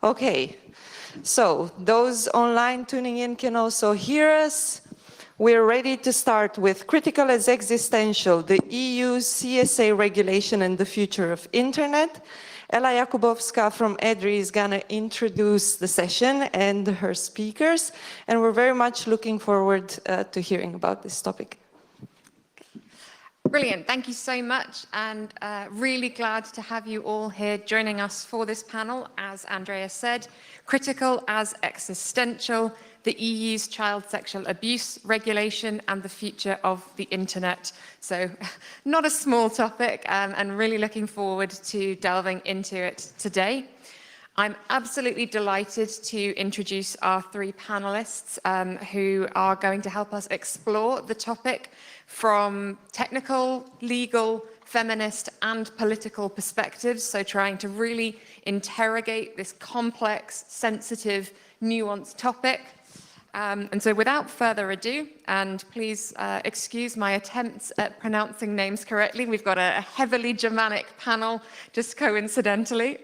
Okay, so those online tuning in can also hear us. We're ready to start with Critical as Existential, the EU CSA regulation and the future of internet. Ela Jakubowska from EDRI is going to introduce the session and her speakers, and we're very much looking forward to hearing about this topic. Brilliant, thank you so much, and really glad to have you all here joining us for this panel. As Andrea said, Critical as Existential, the EU's child sexual abuse regulation and the future of the internet. So not a small topic, and really looking forward to delving into it today. I'm absolutely delighted to introduce our three panelists who are going to help us explore the topic from technical, legal, feminist, and political perspectives. So trying to really interrogate this complex, sensitive, nuanced topic. And so without further ado, and please excuse my attempts at pronouncing names correctly, we've got a heavily Germanic panel, just coincidentally.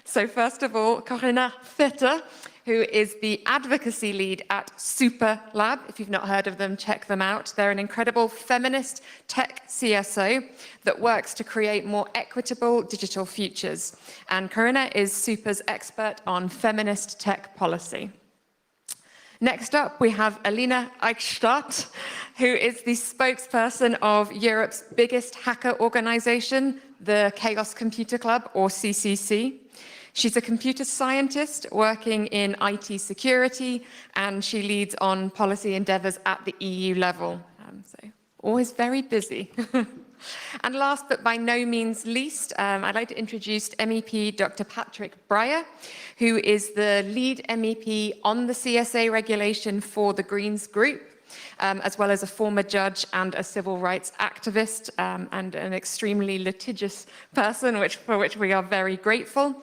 So first of all, Corinna Vetter, who is the advocacy lead at Super Lab. If you've not heard of them, check them out. They're an incredible feminist tech CSO that works to create more equitable digital futures. And Corinna is Super's expert on feminist tech policy. Next up, we have Alina Eichstadt, who is the spokesperson of Europe's biggest hacker organization, the Chaos Computer Club, or CCC. She's a computer scientist working in IT security, and she leads on policy endeavors at the EU level. So always very busy. And last but by no means least, I'd like to introduce MEP Dr. Patrick Breyer, who is the lead MEP on the CSA regulation for the Greens group, as well as a former judge and a civil rights activist, and an extremely litigious person, for which we are very grateful.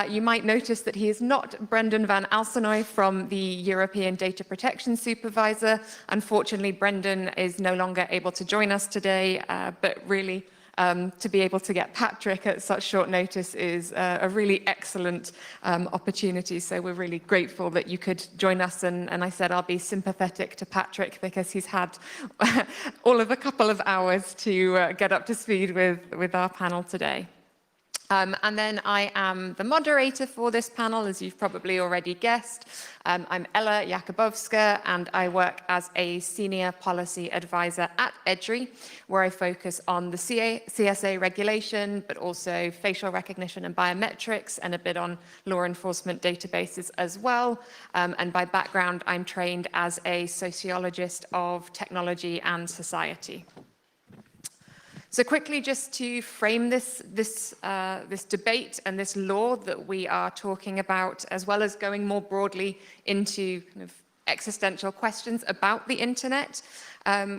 You might notice that he is not Brendan van Alsenoy from the European Data Protection Supervisor. Unfortunately, Brendan is no longer able to join us today, but really to be able to get Patrick at such short notice is a really excellent opportunity. So we're really grateful that you could join us. And I said I'll be sympathetic to Patrick because he's had all of a couple of hours to get up to speed with our panel today. And then I am the moderator for this panel, as you've probably already guessed. I'm Ela Jakubowska, and I work as a senior policy advisor at EDRI, where I focus on the CSA regulation, but also facial recognition and biometrics, and a bit on law enforcement databases as well. And by background, I'm trained as a sociologist of technology and society. So quickly, just to frame this debate and this law that we are talking about, as well as going more broadly into kind of existential questions about the internet,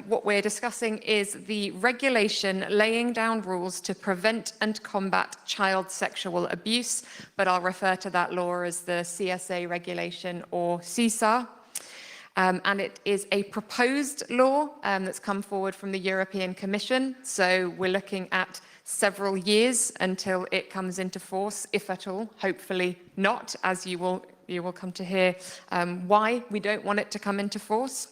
what we're discussing is the regulation laying down rules to prevent and combat child sexual abuse, but I'll refer to that law as the CSA regulation, or CSA. And it is a proposed law that's come forward from the European Commission. So we're looking at several years until it comes into force, if at all. Hopefully not, as you will come to hear why we don't want it to come into force.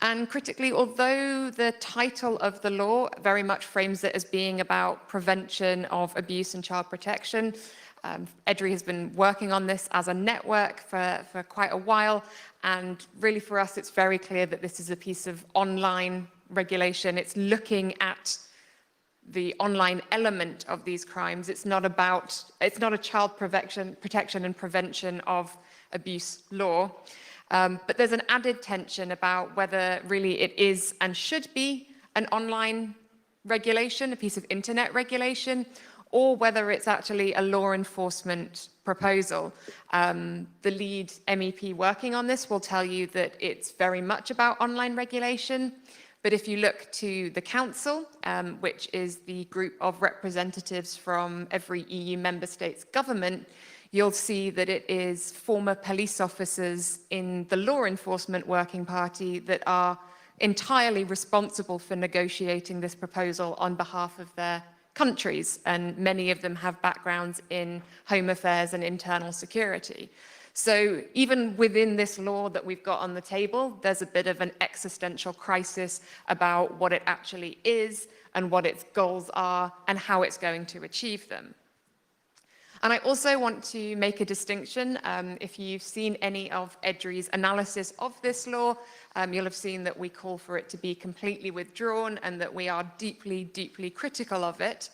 And critically, although the title of the law very much frames it as being about prevention of abuse and child protection, EDRI has been working on this as a network for quite a while, and really for us it's very clear that this is a piece of online regulation. It's looking at the online element of these crimes. It's not a child protection and prevention of abuse law, but there's an added tension about whether really it is and should be an online regulation, a piece of internet regulation, or whether it's actually a law enforcement proposal. The lead MEP working on this will tell you that it's very much about online regulation, but if you look to the Council, which is the group of representatives from every EU member state's government, you'll see that it is former police officers in the law enforcement working party that are entirely responsible for negotiating this proposal on behalf of their countries, and many of them have backgrounds in home affairs and internal security. So even within this law that we've got on the table, there's a bit of an existential crisis about what it actually is and what its goals are and how it's going to achieve them. And I also want to make a distinction. If you've seen any of EDRI's analysis of this law, you'll have seen that we call for it to be completely withdrawn and that we are deeply, deeply critical of it.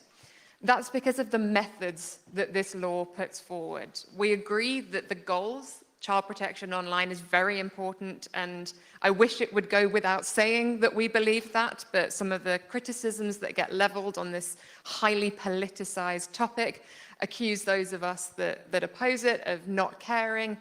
That's because of the methods that this law puts forward. We agree that the goals, child protection online, is very important, and I wish it would go without saying that we believe that, but some of the criticisms that get leveled on this highly politicized topic accuse those of us that oppose it of not caring.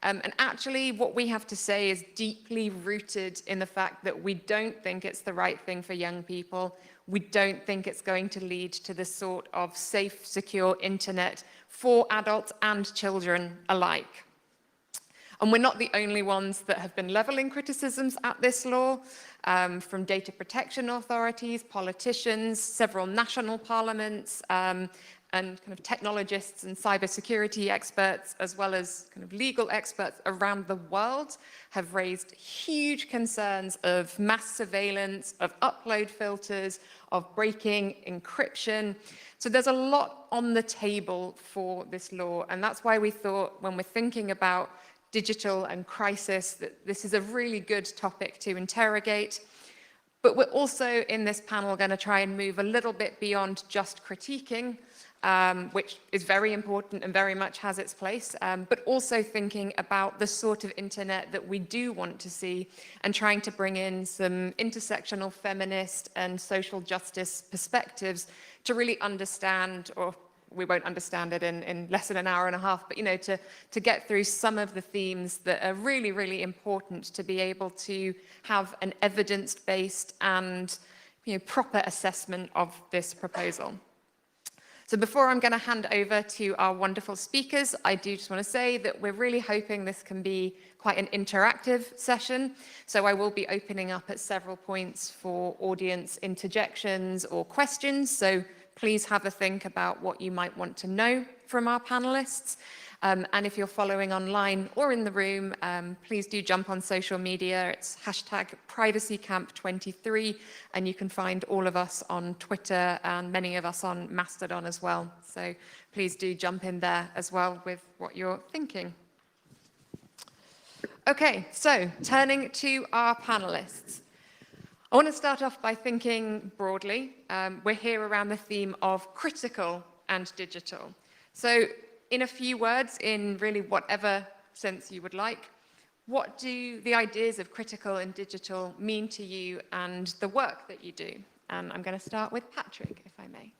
And actually, what we have to say is deeply rooted in the fact that we don't think it's the right thing for young people. We don't think it's going to lead to the sort of safe, secure internet for adults and children alike. And we're not the only ones that have been leveling criticisms at this law, from data protection authorities, politicians, several national parliaments, and kind of technologists and cybersecurity experts, as well as kind of legal experts around the world, have raised huge concerns of mass surveillance, of upload filters, of breaking encryption. So there's a lot on the table for this law, and that's why we thought, when we're thinking about digital and crisis, that this is a really good topic to interrogate. But we're also in this panel going to try and move a little bit beyond just critiquing, which is very important and very much has its place, but also thinking about the sort of internet that we do want to see and trying to bring in some intersectional feminist and social justice perspectives to really understand, or we won't understand it in less than an hour and a half, but to get through some of the themes that are really, really important to be able to have an evidence-based and proper assessment of this proposal. So before I'm going to hand over to our wonderful speakers, I do just want to say that we're really hoping this can be quite an interactive session. So I will be opening up at several points for audience interjections or questions. So please have a think about what you might want to know from our panelists. And if you're following online or in the room, please do jump on social media. It's #PrivacyCamp23, and you can find all of us on Twitter and many of us on Mastodon as well. So please do jump in there as well with what you're thinking. Okay, so turning to our panelists. I want to start off by thinking broadly. We're here around the theme of critical and digital. So in a few words, in really whatever sense you would like, what do the ideas of critical and digital mean to you and the work that you do? And I'm going to start with Patrick, if I may.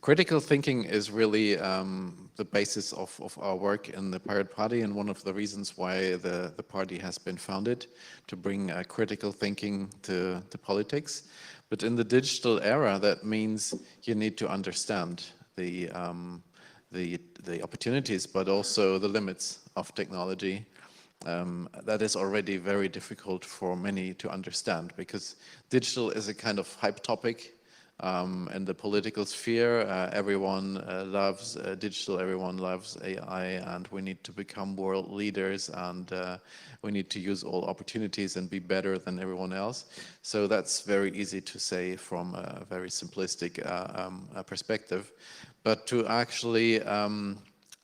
Critical thinking is really the basis of our work in the Pirate Party, and one of the reasons why the party has been founded, to bring critical thinking to politics. But in the digital era, that means you need to understand the opportunities, but also the limits of technology. That is already very difficult for many to understand, because digital is a kind of hype topic in the political sphere. Everyone loves digital, everyone loves AI, and we need to become world leaders, and we need to use all opportunities and be better than everyone else. So that's very easy to say from a very simplistic perspective. But to actually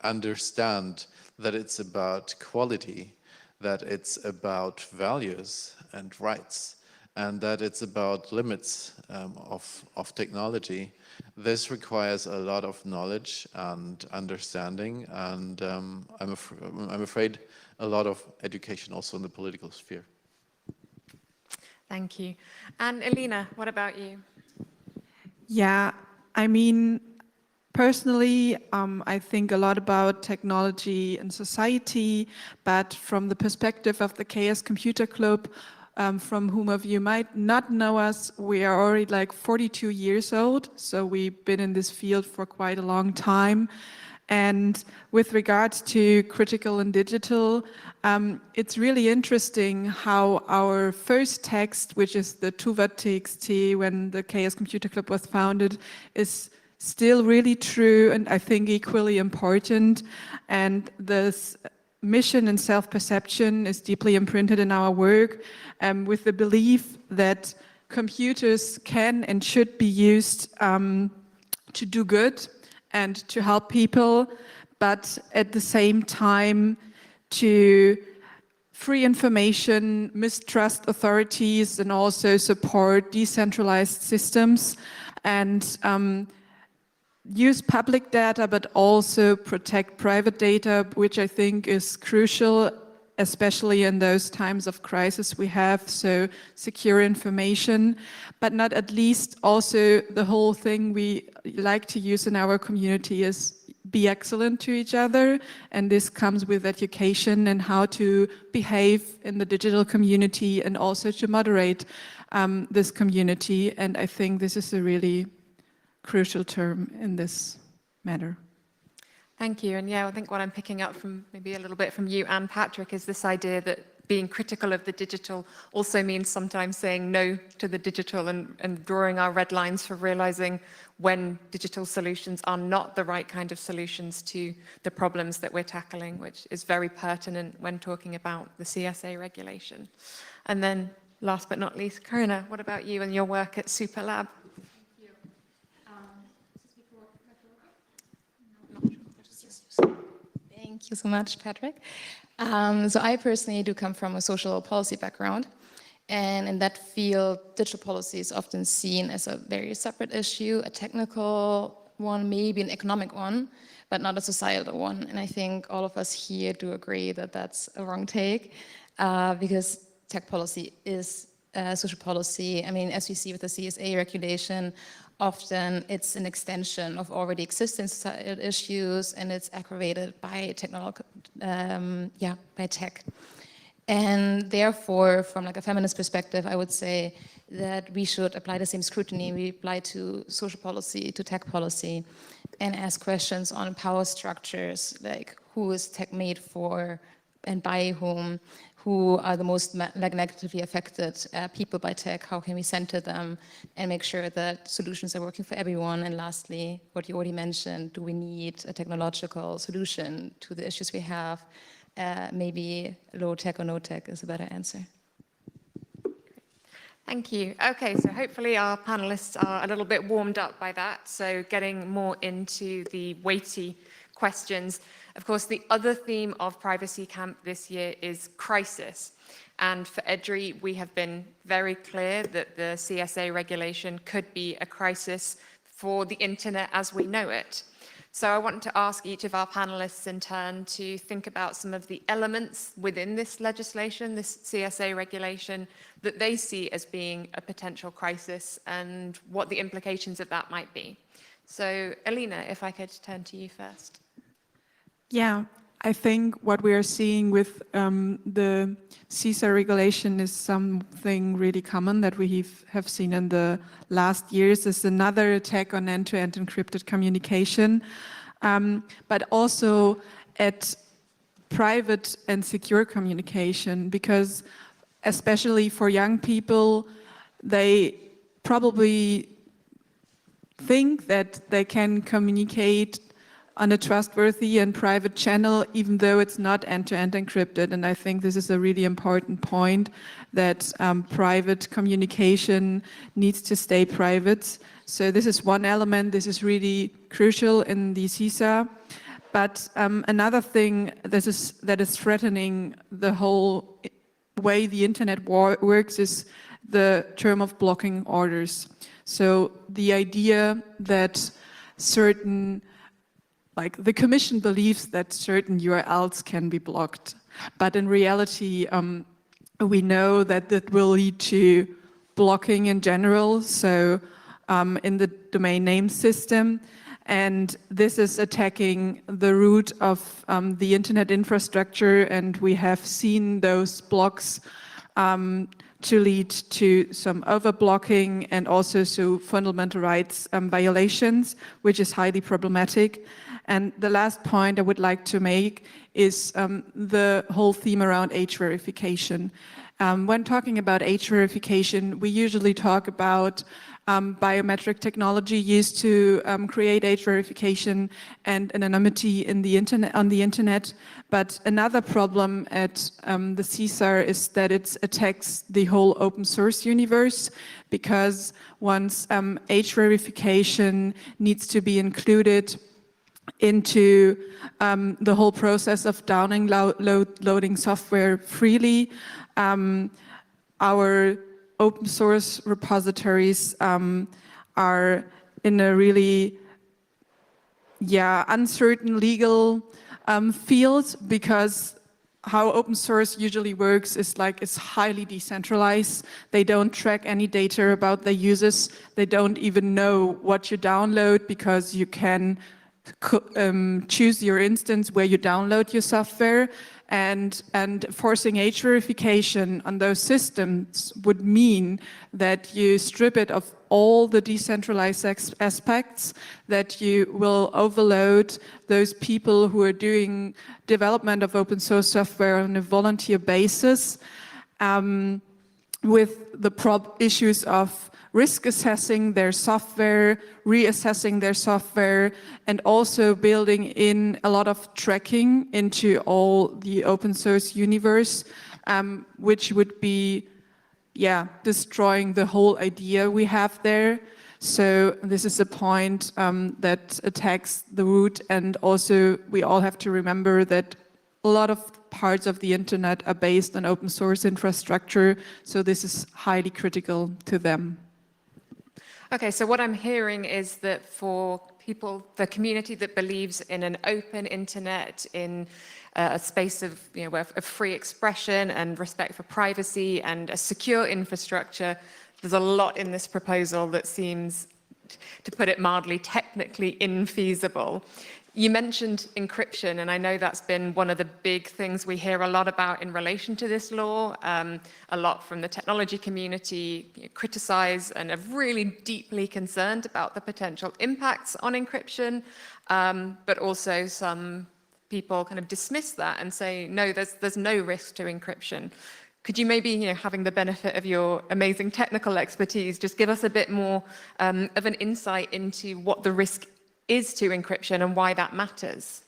understand that it's about quality, that it's about values and rights, and that it's about limits of technology, this requires a lot of knowledge and understanding, and I'm afraid a lot of education also in the political sphere. Thank you. And Elena, what about you? Yeah, I mean, personally, I think a lot about technology and society, but from the perspective of the Chaos Computer Club, from whom of you might not know us, we are already like 42 years old, so we've been in this field for quite a long time. And with regards to critical and digital, it's really interesting how our first text, which is the Tuvat.txt, when the Chaos Computer Club was founded, is still really true and I think equally important. And this mission and self-perception is deeply imprinted in our work, with the belief that computers can and should be used to do good and to help people, but at the same time to free information, mistrust authorities, and also support decentralized systems, and use public data, but also protect private data, which I think is crucial, especially in those times of crisis we have, so secure information, but not at least also the whole thing we like to use in our community is be excellent to each other, and this comes with education and how to behave in the digital community and also to moderate this community, and I think this is a really crucial term in this matter. Thank you. And yeah, I think what I'm picking up from maybe a little bit from you and Patrick is this idea that being critical of the digital also means sometimes saying no to the digital and drawing our red lines for realizing when digital solutions are not the right kind of solutions to the problems that we're tackling, which is very pertinent when talking about the CSA regulation. And then last but not least, Karina, what about you and your work at Superlab? Thank you so much, Patrick. So I personally do come from a social policy background, and in that field, digital policy is often seen as a very separate issue, a technical one, maybe an economic one, but not a societal one. And I think all of us here do agree that that's a wrong take, because tech policy is social policy. I mean, as we see with the CSA regulation, often it's an extension of already existing societal issues, and it's aggravated by by tech. And therefore, from like a feminist perspective, I would say that we should apply the same scrutiny we apply to social policy, to tech policy, and ask questions on power structures, like who is tech made for and by whom, who are the most negatively affected people by tech, how can we center them and make sure that solutions are working for everyone? And lastly, what you already mentioned, do we need a technological solution to the issues we have? Maybe low tech or no tech is a better answer. Thank you. Okay, so hopefully our panelists are a little bit warmed up by that. So getting more into the weighty questions. Of course, the other theme of Privacy Camp this year is crisis. And for EDRI, we have been very clear that the CSA regulation could be a crisis for the internet as we know it. So I want to ask each of our panelists in turn to think about some of the elements within this legislation, this CSA regulation, that they see as being a potential crisis and what the implications of that might be. So Alina, if I could turn to you first. Yeah, I think what we are seeing with the CSA regulation is something really common that we have seen in the last years. Is another attack on end-to-end encrypted communication, but also at private and secure communication, because especially for young people, they probably think that they can communicate on a trustworthy and private channel, even though it's not end-to-end encrypted. And I think this is a really important point, that private communication needs to stay private. So this is one element. This is really crucial in the CSA. But another thing that is threatening the whole way the internet works is the term of blocking orders. So the idea that certain, like the Commission believes that certain URLs can be blocked, but in reality, we know that that will lead to blocking in general, so in the domain name system, and this is attacking the root of the internet infrastructure, and we have seen those blocks to lead to some overblocking and also so fundamental rights violations, which is highly problematic. And the last point I would like to make is the whole theme around age verification. When talking about age verification, we usually talk about biometric technology used to create age verification and anonymity in the on the internet. But another problem at the CSA is that it attacks the whole open source universe, because once age verification needs to be included into the whole process of downloading software freely, our open source repositories are in a really uncertain legal field, because how open source usually works is like it's highly decentralized. They don't track any data about their users. They don't even know what you download, because you can choose your instance where you download your software, and forcing age verification on those systems would mean that you strip it of all the decentralized aspects, that you will overload those people who are doing development of open source software on a volunteer basis, with the issues of risk assessing their software, reassessing their software, and also building in a lot of tracking into all the open source universe, which would be, destroying the whole idea we have there. So this is a point that attacks the root, and also we all have to remember that a lot of parts of the internet are based on open source infrastructure, so this is highly critical to them. Okay, so what I'm hearing is that for people, the community that believes in an open internet, in a space of, of free expression and respect for privacy and a secure infrastructure, there's a lot in this proposal that seems, to put it mildly, technically infeasible. You mentioned encryption, and I know that's been one of the big things we hear a lot about in relation to this law. A lot from the technology community criticize and are really deeply concerned about the potential impacts on encryption, but also some people kind of dismiss that and say, no, there's no risk to encryption. Could you maybe, having the benefit of your amazing technical expertise, just give us a bit more of an insight into what the risk is to encryption and why that matters?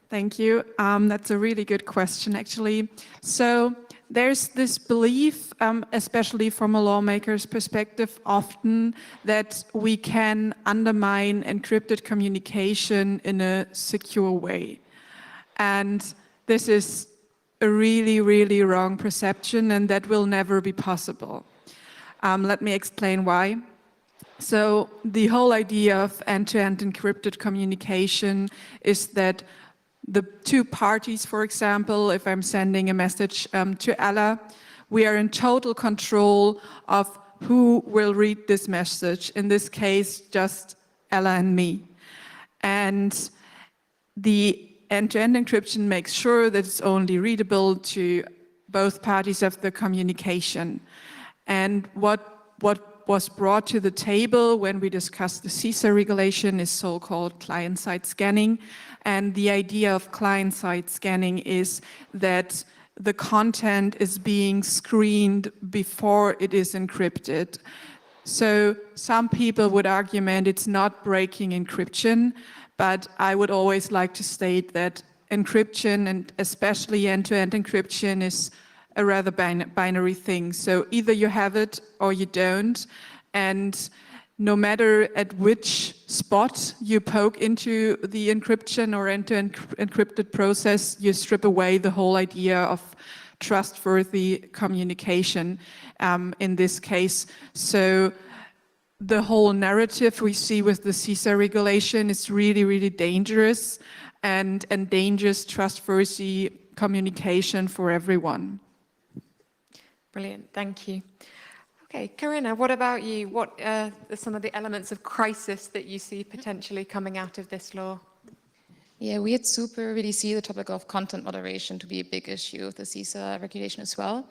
Thank you. That's a really good question, actually. So there's this belief, especially from a lawmaker's perspective, often that we can undermine encrypted communication in a secure way. And this is a really, really wrong perception, and that will never be possible. Let me explain why. So the whole idea of end-to-end encrypted communication is that the two parties, for example, if I'm sending a message to Ella, we are in total control of who will read this message. In this case, just Ella and me. And the end-to-end encryption makes sure that it's only readable to both parties of the communication. And what was brought to the table when we discussed the CSA regulation is so-called client-side scanning. And the idea of client-side scanning is that the content is being screened before it is encrypted. So some people would argument it's not breaking encryption, but I would always like to state that encryption, and especially end-to-end encryption, is a rather binary thing. So either you have it or you don't. And no matter at which spot you poke into the encryption or end-to-end encrypted process, you strip away the whole idea of trustworthy communication in this case. So the whole narrative we see with the CSA regulation is really, really dangerous and endangers trustworthy communication for everyone. Brilliant, thank you. Okay, Corinna, what about you? What are some of the elements of crisis that you see potentially coming out of this law? Yeah, we at Super really see the topic of content moderation to be a big issue of the CSA regulation as well.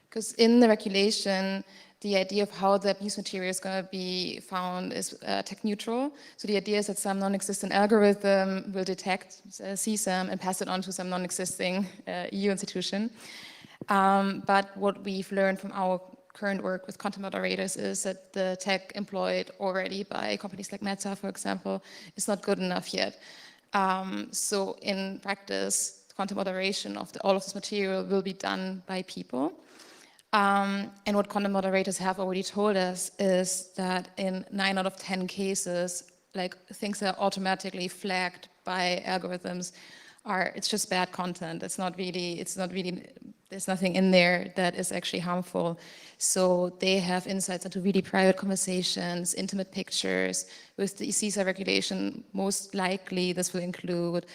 Because in the regulation, the idea of how the abuse material is going to be found is tech neutral. So the idea is that some non-existent algorithm will detect CSAM and pass it on to some non-existing EU institution. But what we've learned from our current work with content moderators is that the tech employed already by companies like Meta, for example, is not good enough yet. So in practice, content moderation of all of this material will be done by people. And what content moderators have already told us is that in 9 out of 10 cases, like things that are automatically flagged by algorithms it's just bad content. It's not really, there's nothing in there that is actually harmful. So they have insights into really private conversations, intimate pictures. With the CSA regulation, most likely this will include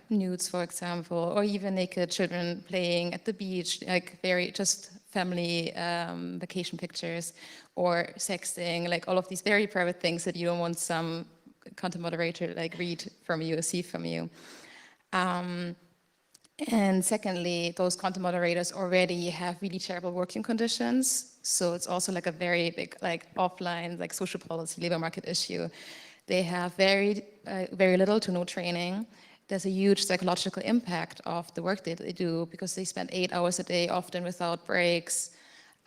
nudes, for example, or even naked children playing at the beach, like very just family vacation pictures, or sexting, like all of these very private things that you don't want some content moderator like read from you or see from you. And secondly, those content moderators already have really terrible working conditions. So it's also like a very big, like offline, like social policy, labor market issue. They have very little to no training. There's a huge psychological impact of the work that they do because they spend 8 hours a day, often without breaks,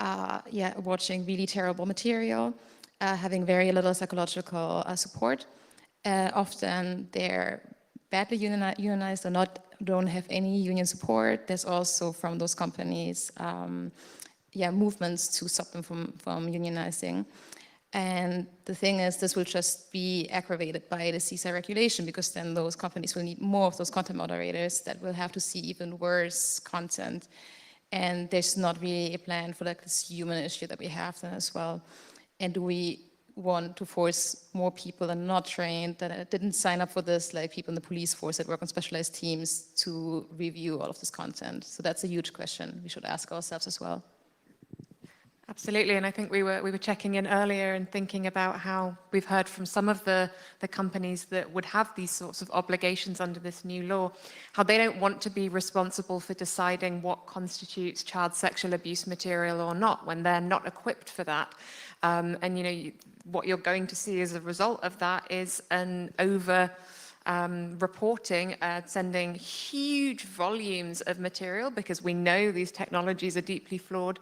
watching really terrible material, having very little psychological support. Often they're badly unionized or don't have any union support. There's also from those companies, movements to stop them from unionizing. And the thing is, this will just be aggravated by the CSA regulation because then those companies will need more of those content moderators that will have to see even worse content. And there's not really a plan for like this human issue that we have then as well. And do we want to force more people that are not trained, that didn't sign up for this, like people in the police force that work on specialized teams to review all of this content? So that's a huge question we should ask ourselves as well. Absolutely, and I think we were checking in earlier and thinking about how we've heard from some of the companies that would have these sorts of obligations under this new law, how they don't want to be responsible for deciding what constitutes child sexual abuse material or not when they're not equipped for that. And you know, what you're going to see as a result of that is an reporting, sending huge volumes of material because we know these technologies are deeply flawed,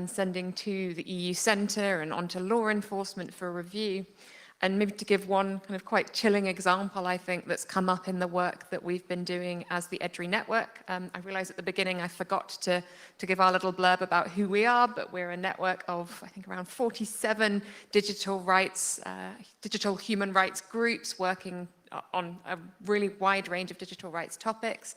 sending to the EU Centre and onto law enforcement for review. And maybe to give one kind of quite chilling example, I think, that's come up in the work that we've been doing as the EDRI network. I realized at the beginning I forgot to give our little blurb about who we are, but we're a network of, I think, around 47 digital human rights groups working on a really wide range of digital rights topics.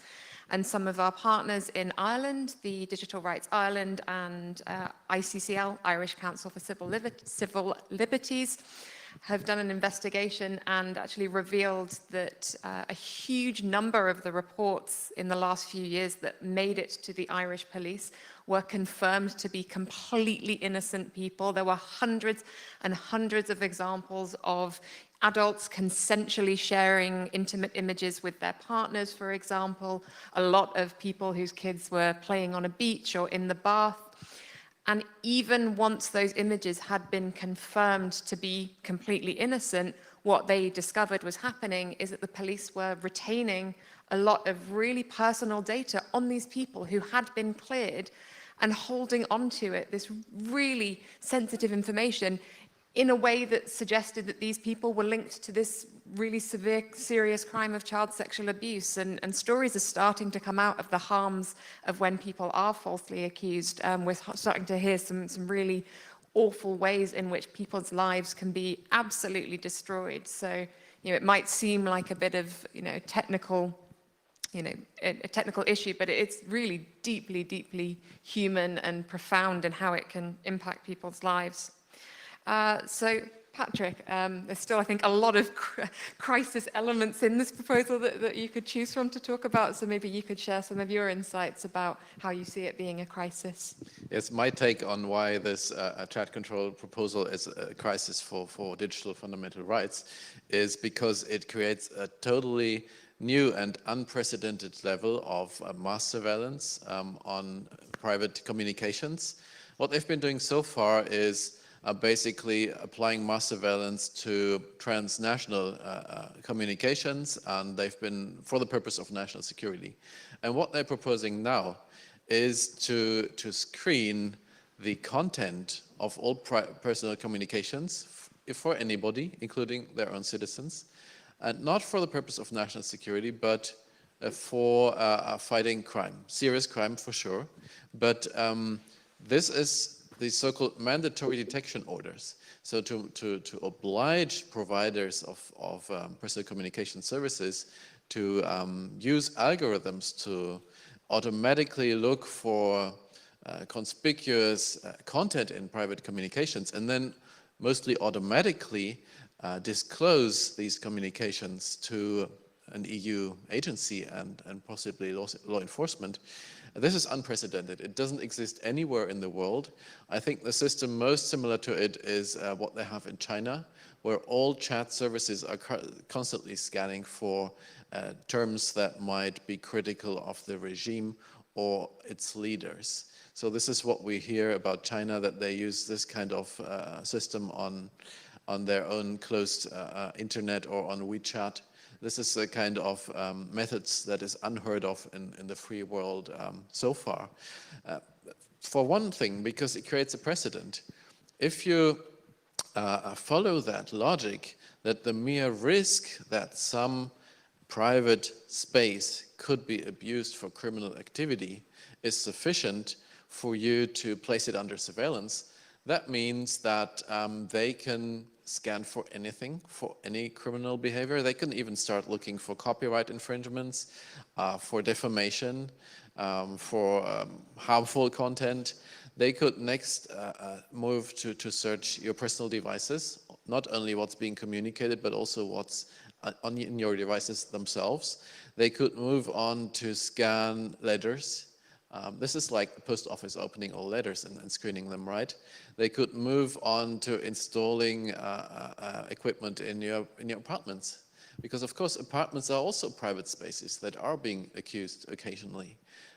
And some of our partners in Ireland, the Digital Rights Ireland and ICCL, Irish Council for Civil Liberties, have done an investigation and actually revealed that a huge number of the reports in the last few years that made it to the Irish police were confirmed to be completely innocent people. There were hundreds and hundreds of examples of adults consensually sharing intimate images with their partners, for example, a lot of people whose kids were playing on a beach or in the bath. And even once those images had been confirmed to be completely innocent, what they discovered was happening is that the police were retaining a lot of really personal data on these people who had been cleared and holding onto it, this really sensitive information, in a way that suggested that these people were linked to this really severe, serious crime of child sexual abuse. And stories are starting to come out of the harms of when people are falsely accused. We're starting to hear some really awful ways in which people's lives can be absolutely destroyed. So, you know, it might seem like a bit of, technical, a technical issue, but it's really deeply, deeply human and profound in how it can impact people's lives. So, Patrick, there's still, I think, a lot of crisis elements in this proposal that you could choose from to talk about. So maybe you could share some of your insights about how you see it being a crisis. Yes, my take on why this chat control proposal is a crisis for digital fundamental rights is because it creates a totally new and unprecedented level of mass surveillance on private communications. What they've been doing so far is basically applying mass surveillance to transnational communications, and they've been for the purpose of national security. And what they're proposing now is to screen the content of all personal communications for anybody, including their own citizens, and not for the purpose of national security, but for fighting crime, serious crime for sure. But this is the so-called mandatory detection orders. So to oblige providers of personal communication services to use algorithms to automatically look for conspicuous content in private communications, and then mostly automatically disclose these communications to an EU agency and possibly law enforcement. This is unprecedented. It doesn't exist anywhere in the world. I think the system most similar to it is what they have in China, where all chat services are constantly scanning for terms that might be critical of the regime or its leaders. So this is what we hear about China, that they use this kind of system on their own closed internet or on WeChat. This is a kind of methods that is unheard of in the free world so far. For one thing, because it creates a precedent. If you follow that logic, that the mere risk that some private space could be abused for criminal activity is sufficient for you to place it under surveillance, that means that they can scan for anything, for any criminal behavior. They can even start looking for copyright infringements, for defamation, for harmful content. They could next move to search your personal devices, not only what's being communicated, but also what's in your devices themselves. They could move on to scan letters. This is like the post office opening all letters and screening them, right? They could move on to installing equipment in your apartments, because of course apartments are also private spaces that are being accused occasionally,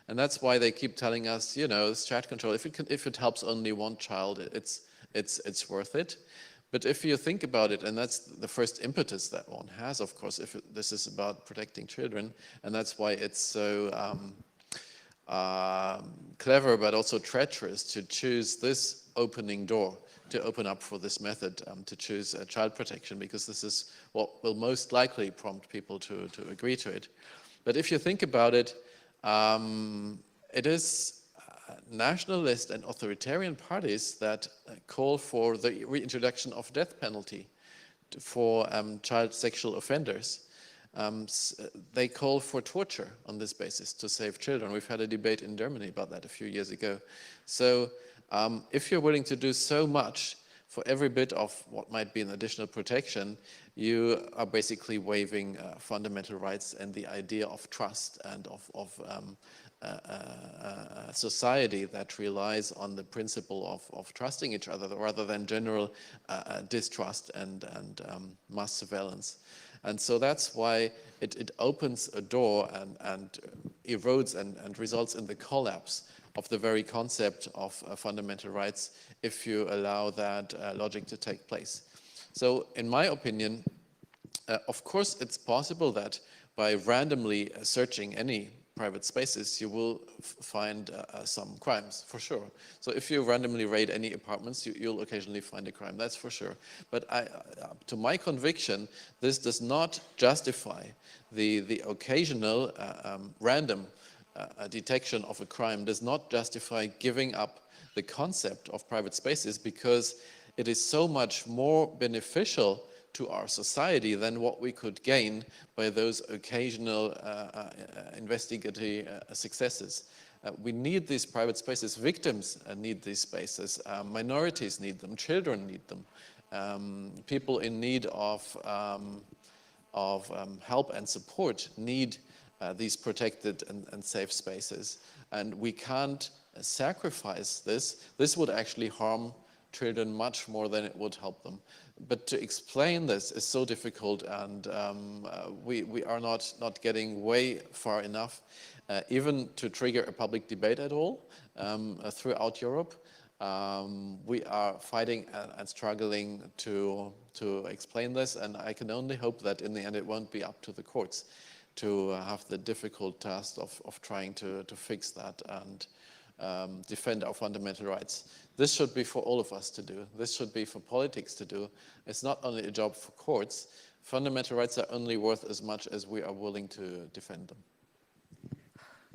and that's why they keep telling us, you know, this chat control. If it helps only one child, it's worth it. But if you think about it, and that's the first impetus that one has, of course, if this is about protecting children, and that's why it's so clever but also treacherous to choose this opening door, to open up for this method, to choose child protection, because this is what will most likely prompt people to agree to it. But if you think about it, it is nationalist and authoritarian parties that call for the reintroduction of death penalty for child sexual offenders. They call for torture on this basis to save children. We've had a debate in Germany about that a few years ago. So if you're willing to do so much for every bit of what might be an additional protection, you are basically waiving fundamental rights and the idea of trust and of a society that relies on the principle of trusting each other rather than general distrust and mass surveillance. And so that's why it opens a door and erodes and results in the collapse of the very concept of fundamental rights if you allow that logic to take place. So in my opinion, of course it's possible that by randomly searching any private spaces, you will find some crimes, for sure. So if you randomly raid any apartments, you'll occasionally find a crime, that's for sure. But to my conviction, this does not justify the occasional random detection of a crime, does not justify giving up the concept of private spaces, because it is so much more beneficial to our society than what we could gain by those occasional investigative successes. We need these private spaces. Victims need these spaces. Minorities need them. Children need them. People in need of help and support need these protected and safe spaces. And we can't sacrifice this. This would actually harm children much more than it would help them. But to explain this is so difficult, and we are not getting way far enough, even to trigger a public debate at all throughout Europe. We are fighting and struggling to explain this, and I can only hope that in the end it won't be up to the courts to have the difficult task of trying to fix that and defend our fundamental rights. This should be for all of us to do. This should be for politics to do. It's not only a job for courts. Fundamental rights are only worth as much as we are willing to defend them.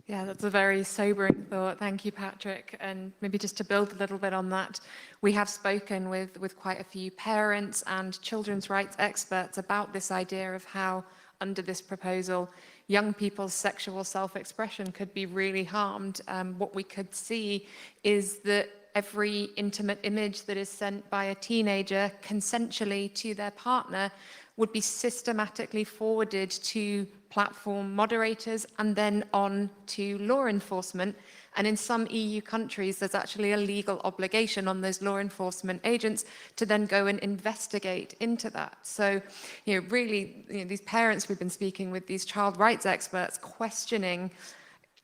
Yeah, that's a very sobering thought. Thank you, Patrick. And maybe just to build a little bit on that, we have spoken with quite a few parents and children's rights experts about this idea of how, under this proposal, young people's sexual self-expression could be really harmed. What we could see is that every intimate image that is sent by a teenager consensually to their partner would be systematically forwarded to platform moderators and then on to law enforcement. And in some EU countries, there's actually a legal obligation on those law enforcement agents to then go and investigate into that. So, really, these parents we've been speaking with, these child rights experts, questioning,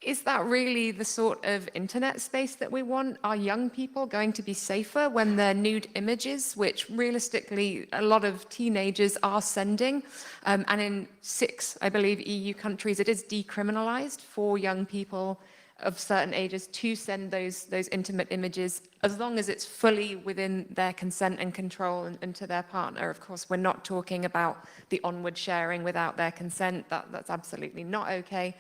is that really the sort of internet space that we want? Are young people going to be safer when their nude images, which realistically a lot of teenagers are sending, and in 6, I believe, EU countries, it is decriminalized for young people of certain ages to send those intimate images, as long as it's fully within their consent and control and to their partner. Of course, we're not talking about the onward sharing without their consent. That's absolutely not okay.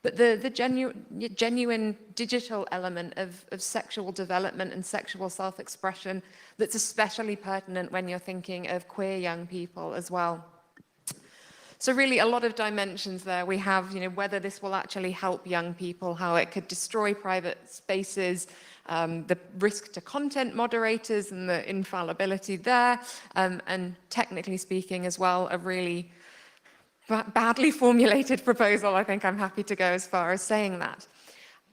But the genuine digital element of sexual development and sexual self-expression that's especially pertinent when you're thinking of queer young people as well. So really a lot of dimensions there. We have, whether this will actually help young people, how it could destroy private spaces, the risk to content moderators and the infallibility there, and technically speaking as well, a really badly formulated proposal. I think I'm happy to go as far as saying that.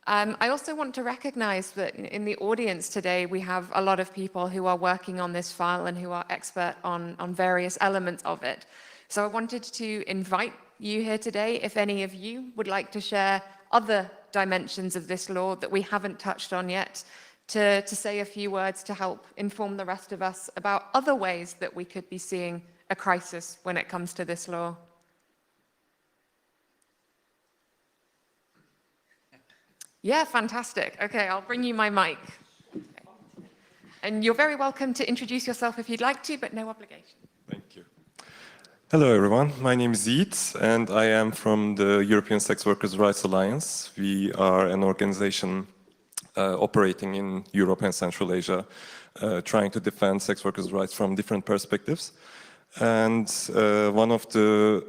I also want to recognize that in the audience today, we have a lot of people who are working on this file and who are expert on various elements of it. So I wanted to invite you here today, if any of you would like to share other dimensions of this law that we haven't touched on yet, to say a few words to help inform the rest of us about other ways that we could be seeing a crisis when it comes to this law. Yeah, fantastic. Okay, I'll bring you my mic. And you're very welcome to introduce yourself if you'd like to, but no obligation. Thank you. Hello, everyone. My name is Yiğit, and I am from the European Sex Workers' Rights Alliance. We are an organization operating in Europe and Central Asia, trying to defend sex workers' rights from different perspectives. And one of the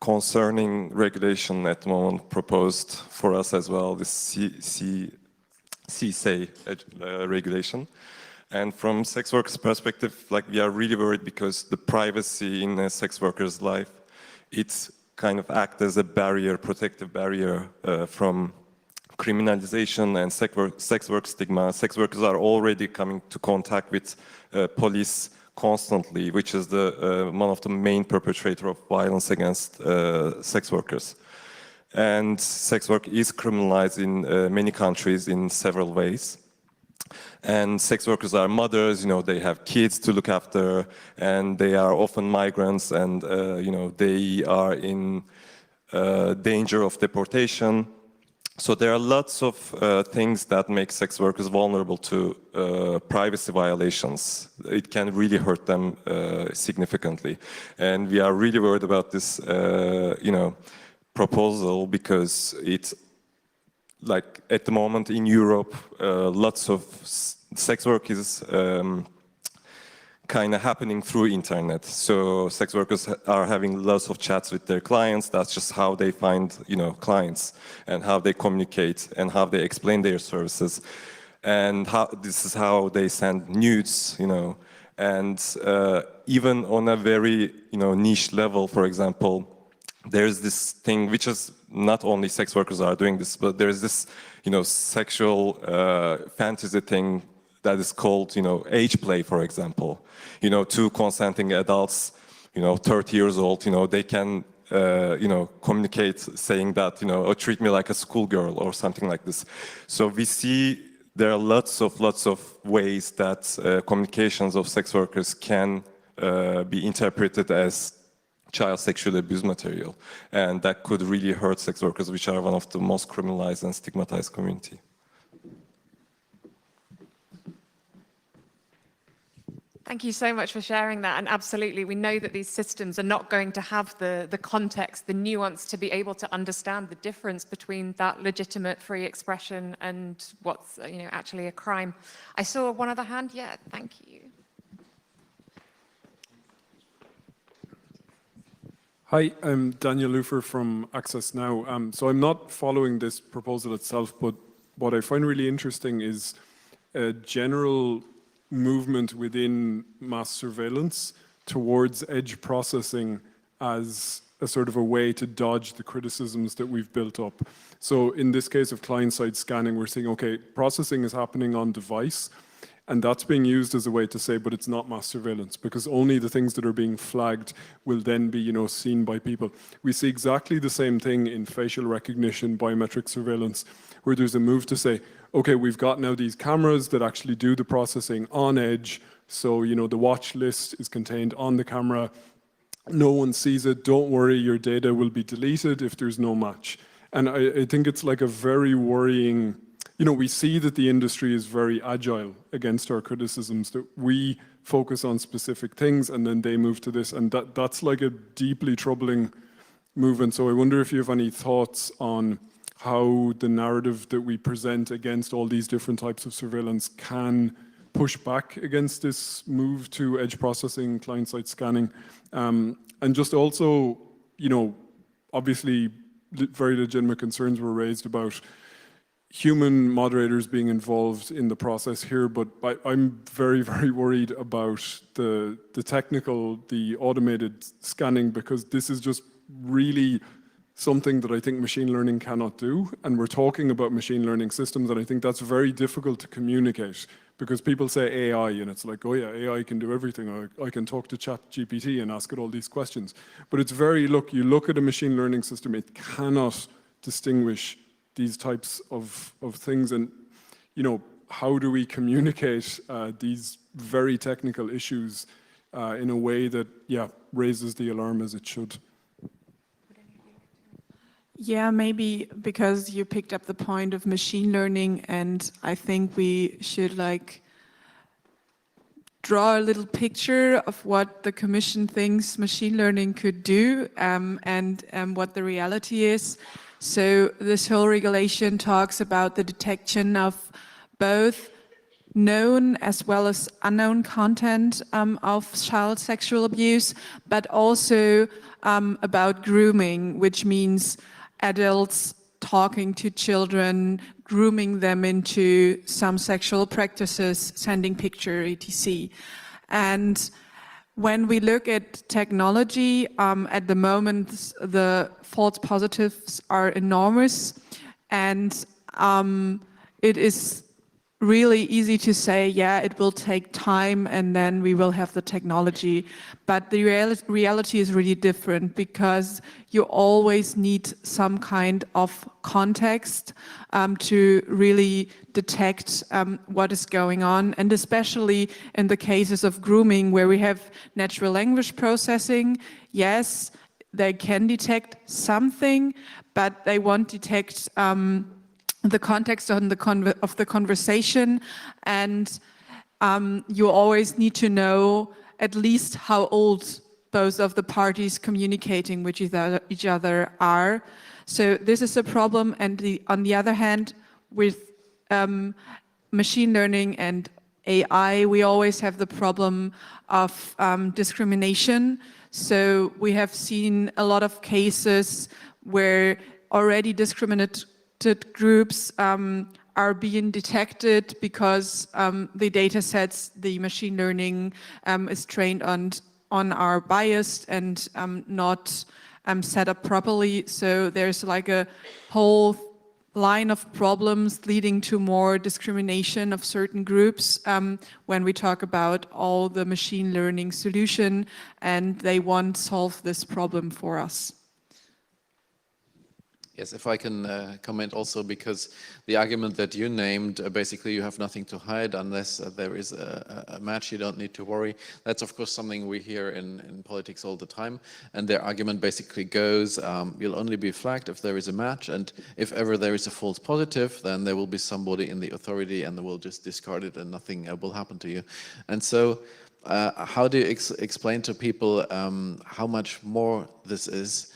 concerning regulation at the moment proposed for us as well, this CSA regulation. And from sex workers' perspective, we are really worried because the privacy in a sex worker's life, it's kind of act as a barrier, protective barrier from criminalization and sex work stigma. Sex workers are already coming to contact with police constantly, which is one of the main perpetrator of violence against sex workers. And sex work is criminalized in many countries in several ways. And sex workers are mothers, they have kids to look after, and they are often migrants, and they are in danger of deportation. So there are lots of things that make sex workers vulnerable to privacy violations. It can really hurt them significantly. And we are really worried about this, proposal, because it's at the moment in Europe, lots of sex work is kind of happening through internet. So sex workers are having lots of chats with their clients. That's just how they find, clients, and how they communicate and how they explain their services. And this is how they send nudes, And even on a very, niche level, for example, there's this thing which is not only sex workers are doing this, but there's this, sexual fantasy thing that is called, age play, for example. Two consenting adults, 30 years old, they can, communicate saying that, oh, treat me like a schoolgirl or something like this. So we see there are lots of ways that communications of sex workers can be interpreted as child sexual abuse material, and that could really hurt sex workers, which are one of the most criminalized and stigmatized community. Thank you so much for sharing that. And absolutely, we know that these systems are not going to have the context, the nuance to be able to understand the difference between that legitimate free expression and what's actually a crime. I saw one other hand. Yeah, thank you. Hi, I'm Daniel Lufer from Access Now. So I'm not following this proposal itself, but what I find really interesting is a general movement within mass surveillance towards edge processing as a sort of a way to dodge the criticisms that we've built up. So in this case of client-side scanning, we're saying, okay, processing is happening on device, and that's being used as a way to say, but it's not mass surveillance, because only the things that are being flagged will then be, seen by people. We see exactly the same thing in facial recognition, biometric surveillance, where there's a move to say, okay, we've got now these cameras that actually do the processing on edge. So, the watch list is contained on the camera. No one sees it. Don't worry, your data will be deleted if there's no match. And I think it's like a very worrying, we see that the industry is very agile against our criticisms, that we focus on specific things and then they move to this. And that's like a deeply troubling movement. So I wonder if you have any thoughts on how the narrative that we present against all these different types of surveillance can push back against this move to edge processing, client-side scanning. And just also, obviously very legitimate concerns were raised about human moderators being involved in the process here, but I'm very, very worried about the technical, the automated scanning, because this is just really something that I think machine learning cannot do. And we're talking about machine learning systems, and I think that's very difficult to communicate, because people say AI, and it's like, oh yeah, AI can do everything. I can talk to ChatGPT and ask it all these questions. But it's very, you look at a machine learning system, it cannot distinguish these types of things. And, how do we communicate these very technical issues in a way that, raises the alarm as it should? Yeah, maybe because you picked up the point of machine learning, and I think we should draw a little picture of what the Commission thinks machine learning could do, and what the reality is. So this whole regulation talks about the detection of both known as well as unknown content of child sexual abuse, but also about grooming, which means adults talking to children, grooming them into some sexual practices, sending picture, etc. And when we look at technology, at the moment, the false positives are enormous, and it is really easy to say, yeah, it will take time and then we will have the technology. But the reality is really different, because you always need some kind of context to really detect what is going on. And especially in the cases of grooming, where we have natural language processing, yes, they can detect something, but they won't detect the context of the conversation, and you always need to know at least how old both of the parties communicating with each other are. So this is a problem, and on the other hand, with machine learning and AI, we always have the problem of discrimination. So we have seen a lot of cases where already discriminated groups are being detected because the data sets, the machine learning is trained on are biased and not set up properly. So there's like a whole line of problems leading to more discrimination of certain groups when we talk about all the machine learning solution, and they won't solve this problem for us. Yes, if I can comment also, because the argument that you named, basically you have nothing to hide unless there is a match, you don't need to worry. That's of course something we hear in politics all the time. And their argument basically goes, you'll only be flagged if there is a match, and if ever there is a false positive, then there will be somebody in the authority and they will just discard it and nothing will happen to you. And so how do you explain to people how much more this is?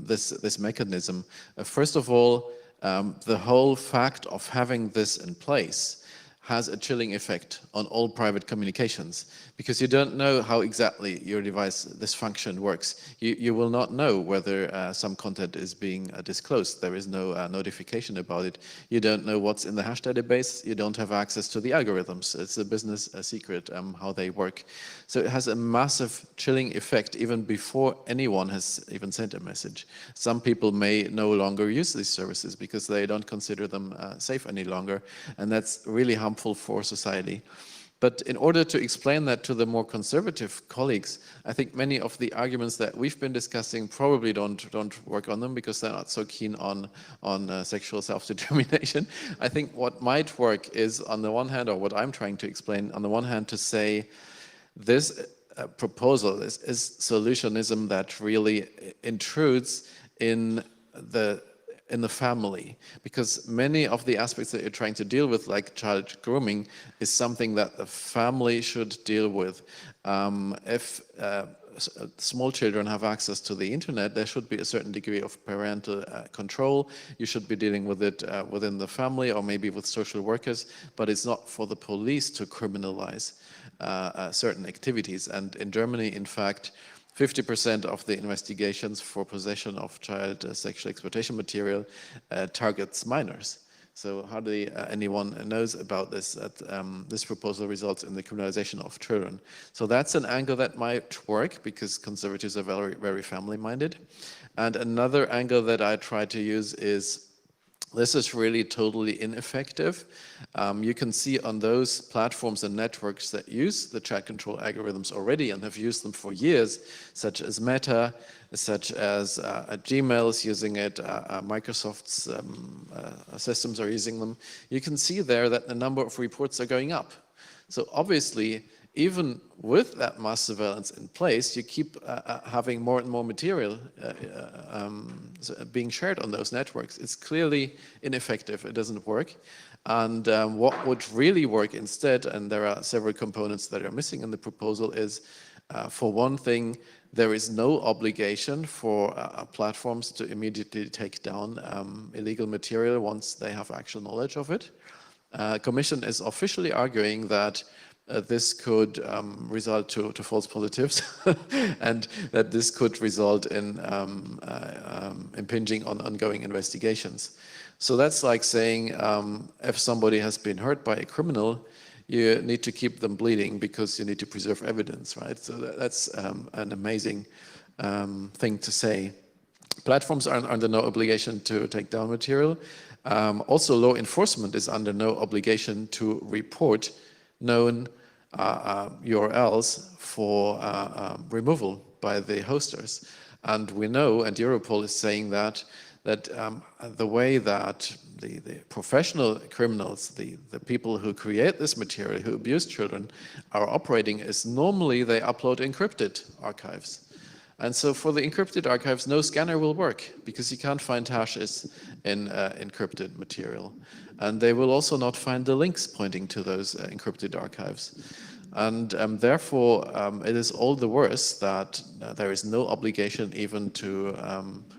This mechanism. First of all, the whole fact of having this in place has a chilling effect on all private communications, because you don't know how exactly your device, this function works. You will not know whether some content is being disclosed. There is no notification about it. You don't know what's in the hash database. You don't have access to the algorithms. It's a business secret how they work. So it has a massive chilling effect even before anyone has even sent a message. Some people may no longer use these services because they don't consider them safe any longer, and that's really harmful for society. But in order to explain that to the more conservative colleagues, I think many of the arguments that we've been discussing probably don't work on them, because they're not so keen on sexual self-determination. I think what might work is, on the one hand, or what I'm trying to explain, on the one hand, to say this proposal is solutionism that really intrudes in the family, because many of the aspects that you're trying to deal with, like child grooming, is something that the family should deal with. If small children have access to the internet, there should be a certain degree of parental control. You should be dealing with it within the family or maybe with social workers, but it's not for the police to criminalize certain activities. And in Germany, in fact, 50% of the investigations for possession of child sexual exploitation material targets minors. So hardly anyone knows about this, that this proposal results in the criminalization of children. So that's an angle that might work, because conservatives are very, very family-minded. And another angle that I try to use is, this is really totally ineffective. You can see on those platforms and networks that use the chat control algorithms already and have used them for years, such as Meta, such as Gmail is using it, Microsoft's systems are using them. You can see there that the number of reports are going up. So obviously, even with that mass surveillance in place, you keep having more and more material being shared on those networks. It's clearly ineffective. It doesn't work. And what would really work instead, and there are several components that are missing in the proposal, is for one thing, there is no obligation for platforms to immediately take down illegal material once they have actual knowledge of it. Commission is officially arguing that this could result to false positives and that this could result in impinging on ongoing investigations. So that's like saying if somebody has been hurt by a criminal, you need to keep them bleeding because you need to preserve evidence, right? So that's an amazing thing to say. Platforms are under no obligation to take down material. Also, law enforcement is under no obligation to report known URLs for removal by the hosters. And we know, and Europol is saying that the way that the professional criminals, the people who create this material, who abuse children, are operating is normally they upload encrypted archives. And so for the encrypted archives, no scanner will work because you can't find hashes in encrypted material. And they will also not find the links pointing to those encrypted archives. And therefore, it is all the worse that there is no obligation even to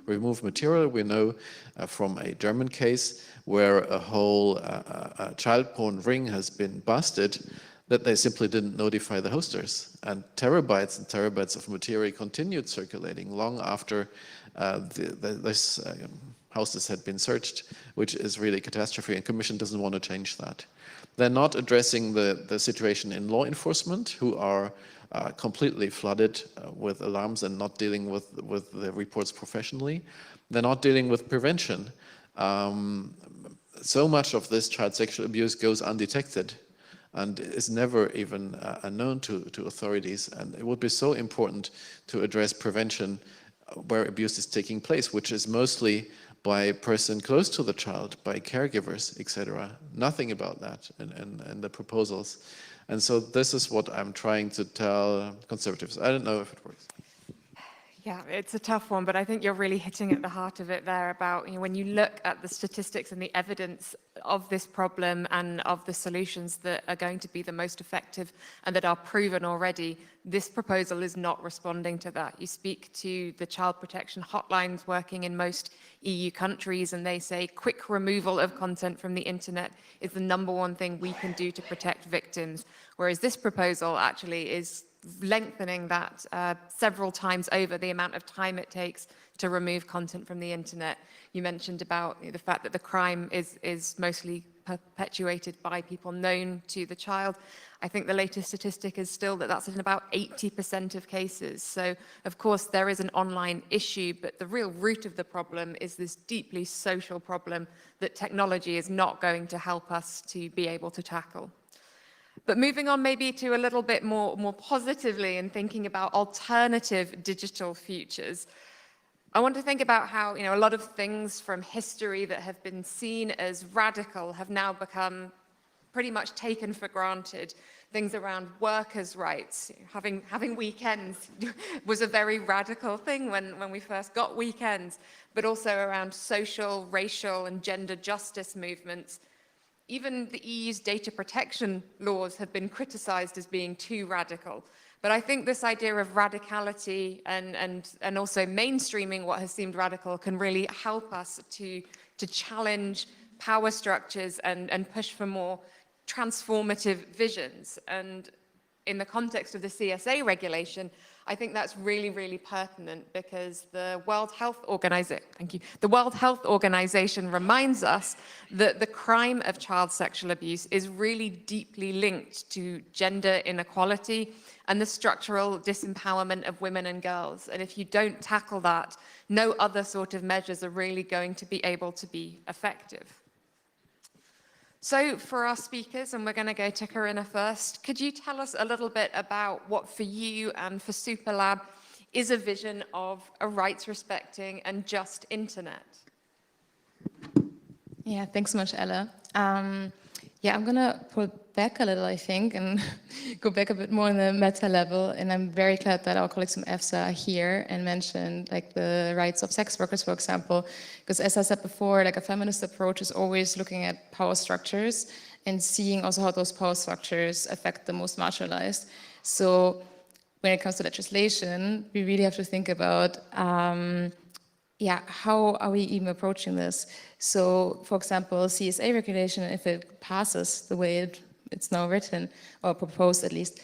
remove material. We know from a German case where a whole child porn ring has been busted, that they simply didn't notify the hosters. And terabytes and terabytes of material continued circulating long after this houses had been searched, which is really a catastrophe, and Commission doesn't want to change that. They're not addressing the situation in law enforcement, who are completely flooded with alarms and not dealing with the reports professionally. They're not dealing with prevention. so much of this child sexual abuse goes undetected and is never even known to authorities. And it would be so important to address prevention where abuse is taking place, which is mostly by a person close to the child, by caregivers, etc. Nothing about that in the proposals. And so this is what I'm trying to tell conservatives. I don't know if it works. Yeah, it's a tough one, but I think you're really hitting at the heart of it there about, when you look at the statistics and the evidence of this problem and of the solutions that are going to be the most effective and that are proven already, this proposal is not responding to that. You speak to the child protection hotlines working in most EU countries, and they say quick removal of content from the internet is the #1 thing we can do to protect victims, whereas this proposal actually is lengthening that several times over the amount of time it takes to remove content from the internet. You mentioned about the fact that the crime is mostly perpetuated by people known to the child. I think the latest statistic is still that that's in about 80% of cases. So, of course, there is an online issue, but the real root of the problem is this deeply social problem that technology is not going to help us to be able to tackle. But moving on maybe to a little bit more positively and thinking about alternative digital futures, I want to think about how, a lot of things from history that have been seen as radical have now become pretty much taken for granted. Things around workers' rights, having weekends was a very radical thing when we first got weekends, but also around social, racial, and gender justice movements. Even the EU's data protection laws have been criticized as being too radical. But I think this idea of radicality and also mainstreaming what has seemed radical can really help us to challenge power structures and push for more transformative visions. And in the context of the CSA regulation, I think that's really, really pertinent because the World Health Organization reminds us that the crime of child sexual abuse is really deeply linked to gender inequality and the structural disempowerment of women and girls. And if you don't tackle that, no other sort of measures are really going to be able to be effective. So for our speakers, and we're going to go to Corinna first, could you tell us a little bit about what for you and for Superlab is a vision of a rights-respecting and just internet? Yeah, thanks so much, Ella. I'm going to pull back a little, I think, and go back a bit more on the meta level. And I'm very glad that our colleagues from EFSA are here and mentioned the rights of sex workers, for example, because as I said before, a feminist approach is always looking at power structures and seeing also how those power structures affect the most marginalized. So when it comes to legislation, we really have to think about how are we even approaching this? So, for example, CSA regulation, if it passes the way it's now written, or proposed at least,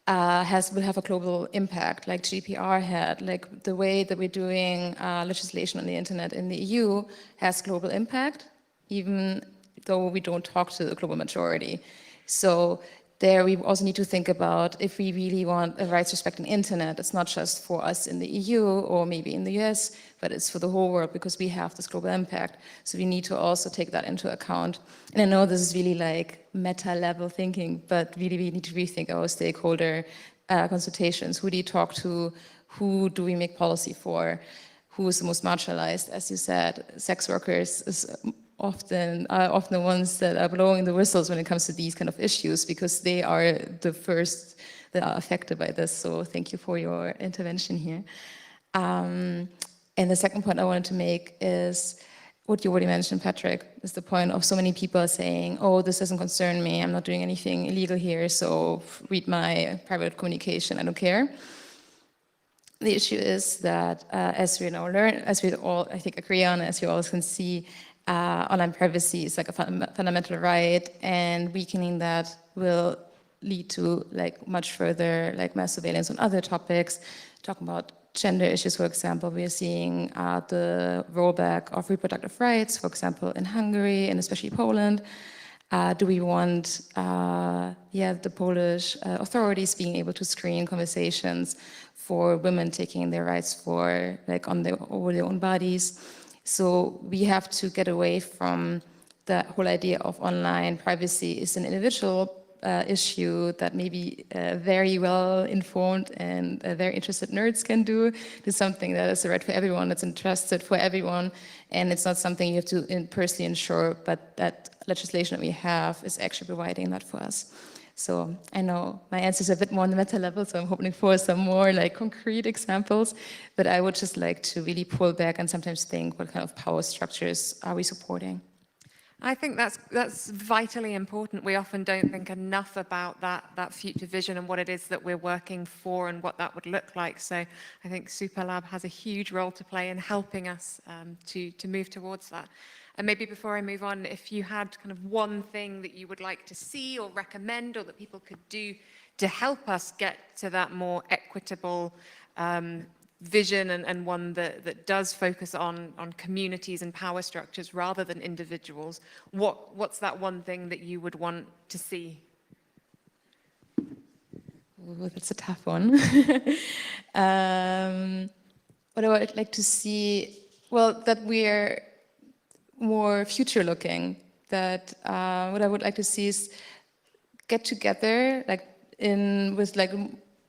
will have a global impact, like GDPR had. The way that we're doing legislation on the internet in the EU has global impact, even though we don't talk to the global majority. So there we also need to think about if we really want a rights-respecting internet, it's not just for us in the EU or maybe in the US, but it's for the whole world because we have this global impact. So we need to also take that into account. And I know this is really meta-level thinking, but really we need to rethink our stakeholder consultations. Who do you talk to? Who do we make policy for? Who is the most marginalized? As you said, sex workers is often the ones that are blowing the whistles when it comes to these kind of issues because they are the first that are affected by this. So thank you for your intervention here. And the second point I wanted to make is what you already mentioned, Patrick, is the point of so many people saying, oh, this doesn't concern me, I'm not doing anything illegal here, so read my private communication, I don't care. The issue is that as we now learn, as we all, I think, agree on, as you all can see, online privacy is a fundamental right, and weakening that will lead to much further mass surveillance on other topics. Talking about gender issues, for example, we are seeing the rollback of reproductive rights, for example, in Hungary and especially Poland. Do we want the Polish authorities being able to screen conversations for women taking their rights for over their own bodies? So we have to get away from the whole idea of online privacy is an individual issue that maybe very well informed and very interested nerds can do, to something that is right for everyone, that's interested for everyone, and it's not something you have to personally ensure, but that legislation that we have is actually providing that for us. So I know my answer is a bit more on the meta level, so I'm hoping for some more like concrete examples, but I would just like to really pull back and sometimes think, what kind of power structures are we supporting? I think that's vitally important. We often don't think enough about that future vision and what it is that we're working for and what that would look like. So I think Superlab has a huge role to play in helping us to move towards that. And maybe before I move on, if you had kind of one thing that you would like to see or recommend or that people could do to help us get to that more equitable vision and one that does focus on communities and power structures rather than individuals, what's that one thing that you would want to see? Ooh, that's a tough one. What I would like to see, well, that we're more future looking, that what I would like to see is get together like with like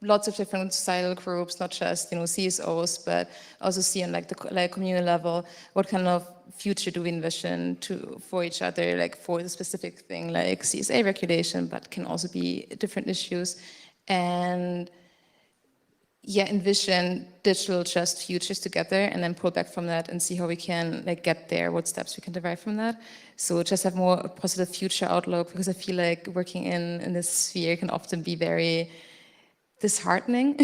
lots of different societal groups, not just CSOs, but also see on like the communal level what kind of future do we envision for each other, like for the specific thing like CSA regulation, but can also be different issues, and yeah, envision digital just futures together, and then pull back from that and see how we can like get there, what steps we can derive from that. So just have more a positive future outlook, because I feel like working in this sphere can often be very disheartening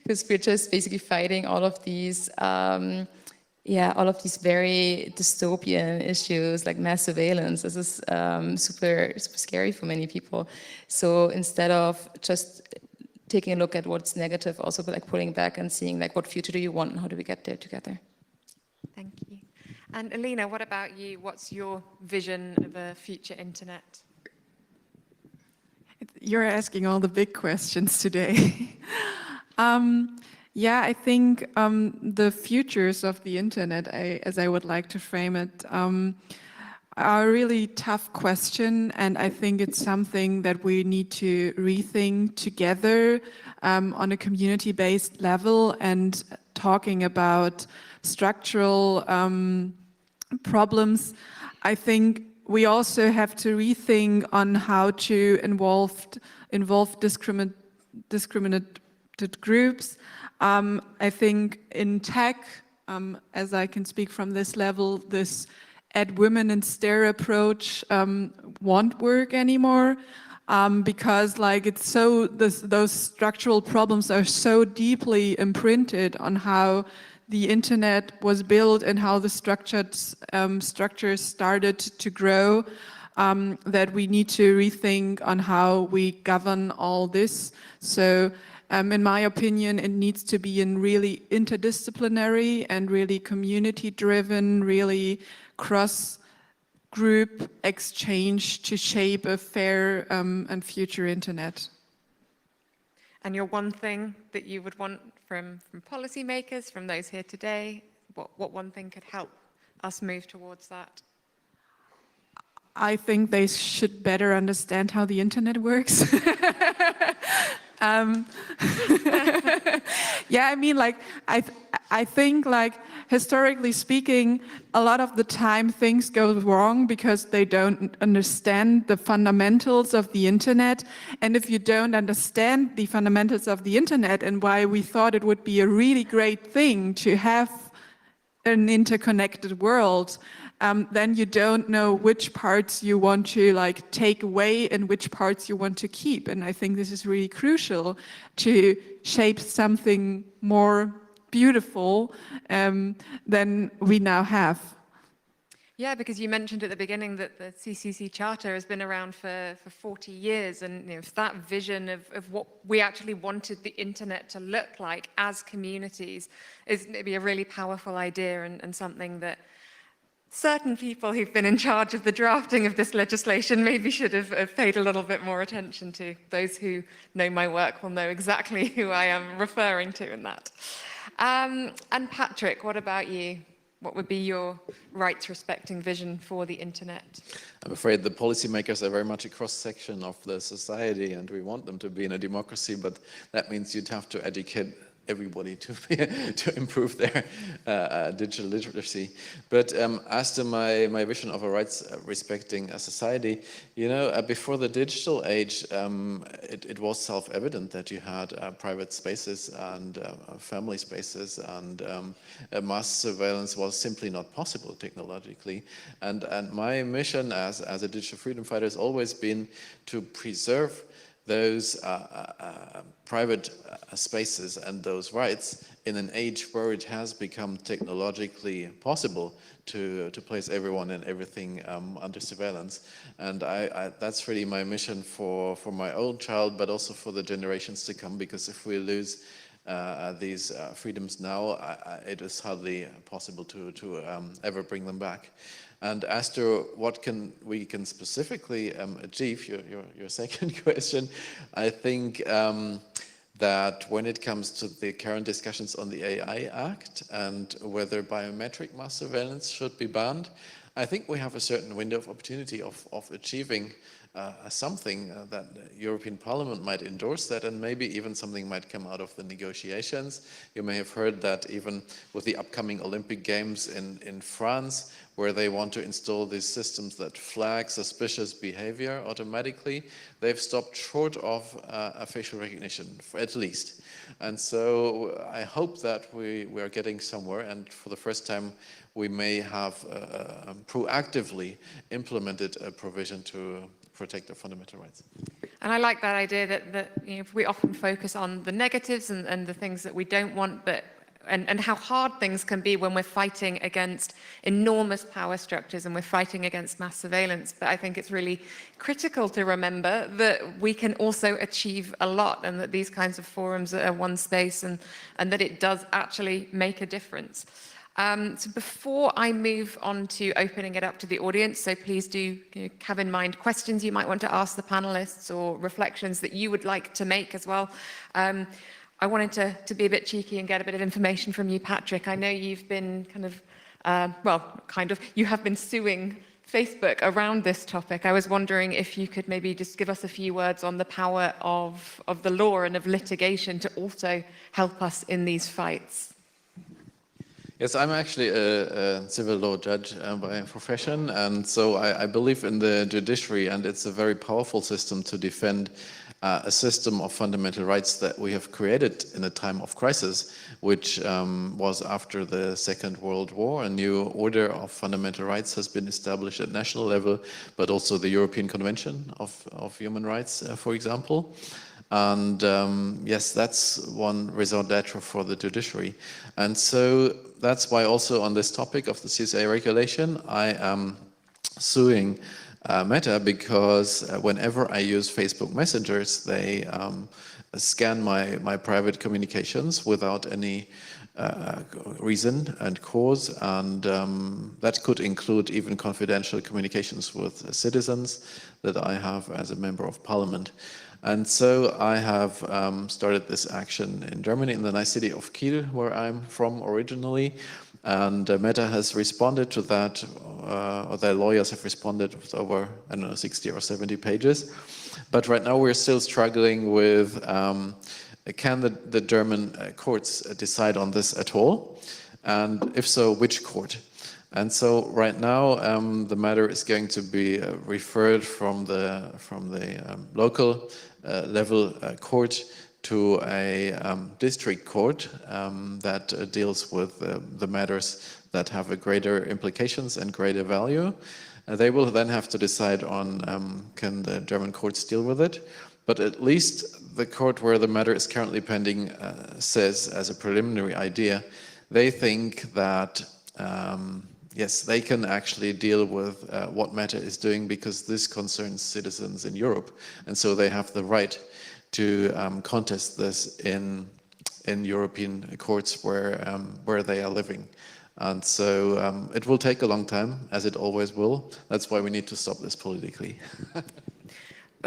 because we're just basically fighting all of these all of these very dystopian issues like mass surveillance. This is super scary for many people. So instead of just taking a look at what's negative, also like pulling back and seeing like what future do you want and how do we get there together. Thank you. And Alina, what about you? What's your vision of a future internet? You're asking all the big questions today. Yeah, I think the futures of the internet, as I would like to frame it, are a really tough question, and I think it's something that we need to rethink together on a community-based level, and talking about structural problems. I think we also have to rethink on how to involve discriminated groups. I think in tech, as I can speak from this level, this add women and stare approach won't work anymore, because like it's so those structural problems are so deeply imprinted on how the internet was built and how the structures started to grow, that we need to rethink on how we govern all this. So in my opinion, it needs to be in really interdisciplinary and really community-driven, really cross-group exchange to shape a fair and future internet. And your one thing that you would want from policymakers, from those here today, what one thing could help us move towards that? I think they should better understand how the internet works. Yeah, I mean, like, I think, like, historically speaking, a lot of the time things go wrong because they don't understand the fundamentals of the internet. And if you don't understand the fundamentals of the internet and why we thought it would be a really great thing to have an interconnected world, then you don't know which parts you want to like take away and which parts you want to keep. And I think this is really crucial to shape something more beautiful than we now have. Yeah, because you mentioned at the beginning that the CCC Charter has been around for 40 years, and if that vision of what we actually wanted the internet to look like as communities is maybe a really powerful idea, and something that certain people who've been in charge of the drafting of this legislation maybe should have paid a little bit more attention to. Those who know my work will know exactly who I am referring to in that. And Patrick, what about you? What would be your rights-respecting vision for the internet? I'm afraid the policymakers are very much a cross-section of the society, and we want them to be in a democracy, but that means you'd have to educate everybody to improve their digital literacy. But as to my vision of a rights-respecting society, you know, before the digital age, it was self-evident that you had private spaces and family spaces, and mass surveillance was simply not possible technologically. And my mission as a digital freedom fighter has always been to preserve those private spaces and those rights in an age where it has become technologically possible to place everyone and everything under surveillance. And that's really my mission for my own child, but also for the generations to come, because if we lose these freedoms now, it is hardly possible to ever bring them back. And as to what we can specifically achieve, your second question, I think that when it comes to the current discussions on the AI Act and whether biometric mass surveillance should be banned, I think we have a certain window of opportunity of achieving something that the European Parliament might endorse that, and maybe even something might come out of the negotiations. You may have heard that even with the upcoming Olympic Games in France, where they want to install these systems that flag suspicious behavior automatically, they've stopped short of facial recognition, at least. And so I hope that we are getting somewhere, and for the first time we may have proactively implemented a provision to protect their fundamental rights. And I like that idea that you know, we often focus on the negatives and the things that we don't want, but and how hard things can be when we're fighting against enormous power structures and we're fighting against mass surveillance. But I think it's really critical to remember that we can also achieve a lot, and that these kinds of forums are one space, and that it does actually make a difference. So before I move on to opening it up to the audience, so please do have in mind questions you might want to ask the panelists or reflections that you would like to make as well. I wanted to be a bit cheeky and get a bit of information from you, Patrick. I know you've been you have been suing Facebook around this topic. I was wondering if you could maybe just give us a few words on the power of the law and of litigation to also help us in these fights. Yes, I'm actually a civil law judge by profession, and so I believe in the judiciary, and it's a very powerful system to defend a system of fundamental rights that we have created in a time of crisis, which was after the Second World War. A new order of fundamental rights has been established at national level, but also the European Convention of Human Rights, for example. And yes, that's one raison d'etre for the judiciary. And so that's why also on this topic of the CSA regulation, I am suing Meta, because whenever I use Facebook messengers, they scan my private communications without any reason and cause, and that could include even confidential communications with citizens that I have as a member of parliament. And so I have started this action in Germany, in the nice city of Kiel, where I'm from originally. And Meta has responded to that, or their lawyers have responded with over, I don't know, 60 or 70 pages. But right now we're still struggling with, can the German courts decide on this at all? And if so, which court? And so right now the matter is going to be referred from the local level court to a district court that deals with the matters that have a greater implications and greater value. They will then have to decide on can the German courts deal with it. But at least the court where the matter is currently pending says, as a preliminary idea, they think that yes, they can actually deal with what Meta is doing, because this concerns citizens in Europe. And so they have the right to contest this in European courts where they are living. And so it will take a long time, as it always will. That's why we need to stop this politically.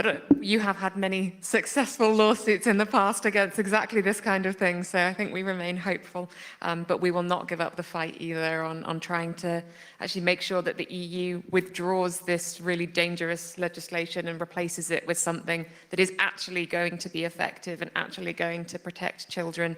But you have had many successful lawsuits in the past against exactly this kind of thing, so I think we remain hopeful. But we will not give up the fight either on trying to actually make sure that the EU withdraws this really dangerous legislation and replaces it with something that is actually going to be effective and actually going to protect children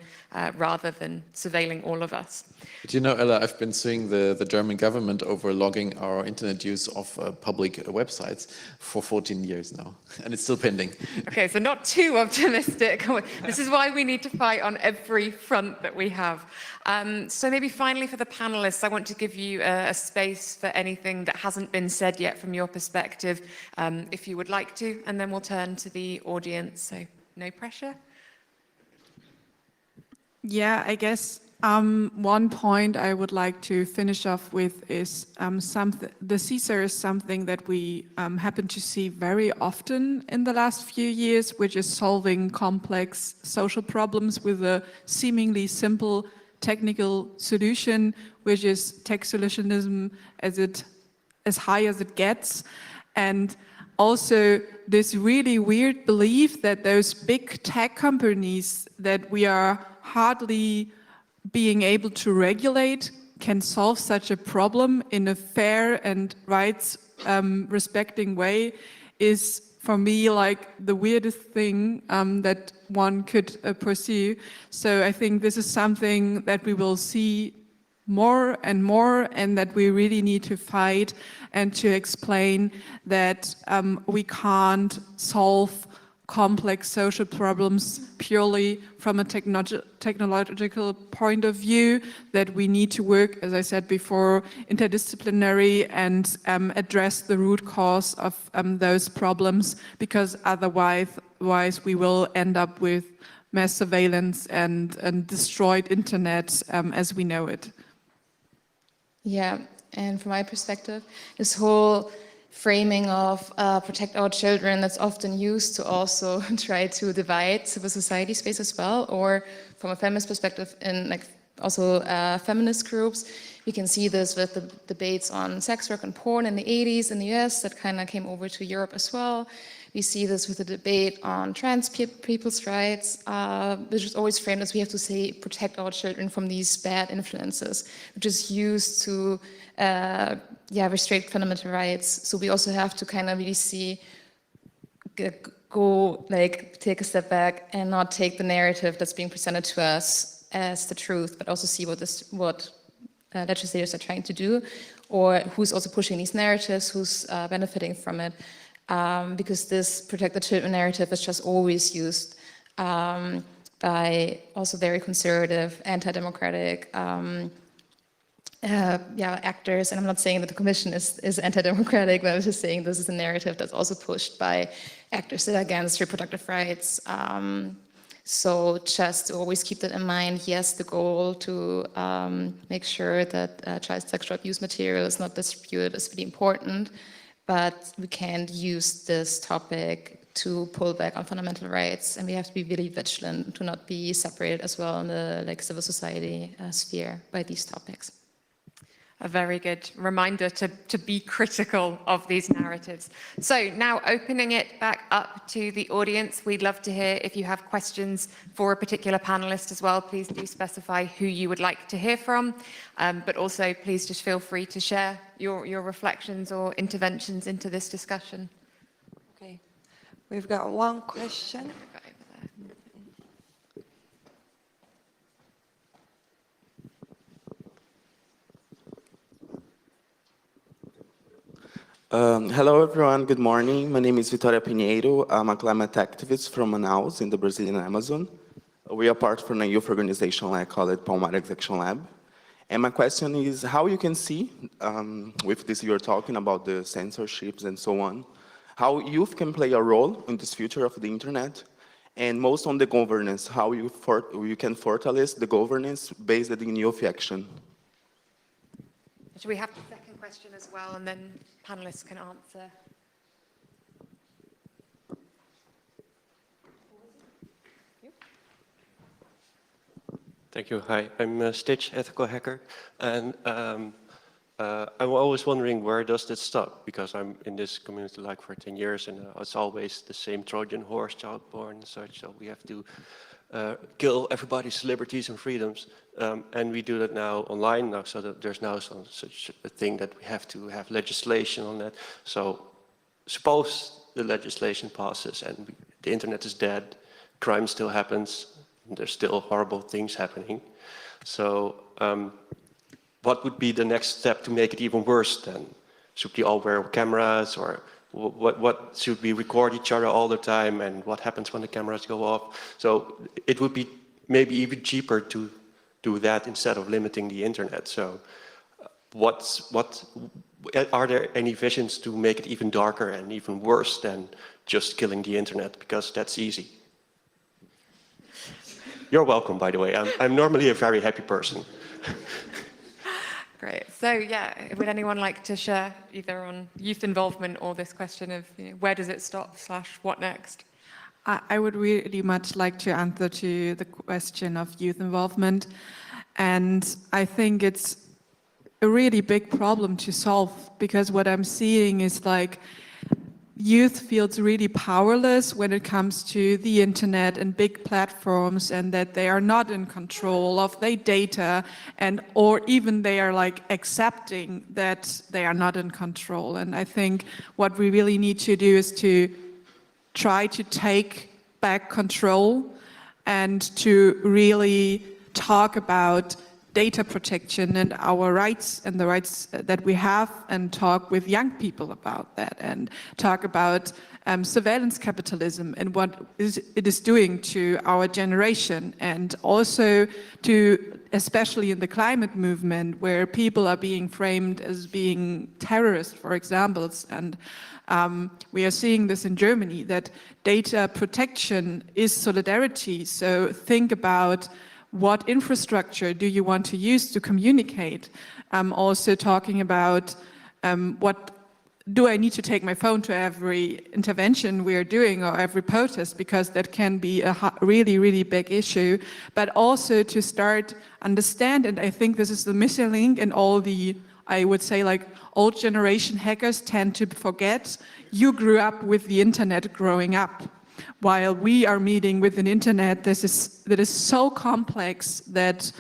rather than surveilling all of us. But you know, Ella, I've been suing the German government over logging our internet use of public websites for 14 years now, and it's still pending. Okay, so not too optimistic. This is why we need to fight on every front that we have. So maybe finally for the panelists, I want to give you a space for anything that hasn't been said yet from your perspective, if you would like to, and then we'll turn to the audience, so no pressure. Yeah, I guess one point I would like to finish off with is the CSA is something that we happen to see very often in the last few years, which is solving complex social problems with a seemingly simple technical solution, which is tech solutionism as high as it gets. And also this really weird belief that those big tech companies that we are hardly being able to regulate can solve such a problem in a fair and rights respecting way is for me like the weirdest thing that one could pursue. So I think this is something that we will see more and more, and that we really need to fight and to explain that we can't solve complex social problems purely from a technological point of view, that we need to work, as I said before, interdisciplinary and address the root cause of those problems, because otherwise we will end up with mass surveillance and destroyed internet as we know it. Yeah, and from my perspective, this whole framing of protect our children that's often used to also try to divide civil society space as well, or from a feminist perspective in like also feminist groups. We can see this with the debates on sex work and porn in the 80s in the US that kind of came over to Europe as well. We see this with the debate on trans people's rights, which is always framed as we have to say protect our children from these bad influences, which is used to restrict fundamental rights. So we also have to kind of really see, take a step back and not take the narrative that's being presented to us as the truth, but also see what legislators are trying to do, or who's also pushing these narratives, who's benefiting from it. Because this protect the children narrative is just always used by also very conservative, anti-democratic actors. And I'm not saying that the Commission is anti-democratic, but I was just saying this is a narrative that's also pushed by actors that are against reproductive rights. So just to always keep that in mind. Yes, the goal to make sure that child sexual abuse material is not distributed is really important. But we can't use this topic to pull back on fundamental rights, and we have to be really vigilant to not be separated as well in the civil society sphere by these topics. A very good reminder to be critical of these narratives. So now opening it back up to the audience, we'd love to hear if you have questions for a particular panelist as well. Please do specify who you would like to hear from, but also please just feel free to share your reflections or interventions into this discussion. Okay, we've got one question. Hello everyone, good morning. My name is Vitória Pinheiro. I'm a climate activist from Manaus in the Brazilian Amazon. We are part from a youth organization I call it Palmar Execution Lab. And my question is how you can see, with this you're talking about the censorships and so on, how youth can play a role in this future of the internet, and most on the governance, how you can fortalece the governance based in youth action. Should we have the second question as well, and then panelists can answer? Thank you. Hi, I'm Stitch, ethical hacker, and I'm always wondering, where does that stop? Because I'm in this community like for 10 years, and it's always the same Trojan horse, child born and such. So we have to kill everybody's liberties and freedoms, and we do that now online now. So that there's now such a thing that we have to have legislation on that. So suppose the legislation passes and the internet is dead, crime still happens, and there's still horrible things happening. So what would be the next step to make it even worse then? Should we all wear cameras, or what should we record each other all the time, and what happens when the cameras go off? So it would be maybe even cheaper to do that instead of limiting the internet. So are there any visions to make it even darker and even worse than just killing the internet, because that's easy? You're welcome, by the way. I'm normally a very happy person. Great. So yeah, would anyone like to share either on youth involvement or this question of where does it stop / what next? I would really much like to answer to the question of youth involvement. And I think it's a really big problem to solve, because what I'm seeing is like youth feels really powerless when it comes to the internet and big platforms, and that they are not in control of their data, and or even they are like accepting that they are not in control. And I think what we really need to do is to try to take back control and to really talk about data protection and our rights and the rights that we have, and talk with young people about that, and talk about surveillance capitalism and what it is doing to our generation, and also to, especially in the climate movement, where people are being framed as being terrorists, for example. And we are seeing this in Germany, that data protection is solidarity. So think about what infrastructure do you want to use to communicate? Also talking about what do I need to take my phone to every intervention we are doing or every protest, because that can be a really, really big issue. But also to start understand, and I think this is the missing link in all the, I would say, like old generation hackers tend to forget, you grew up with the internet growing up, while we are meeting with an internet that is so complex that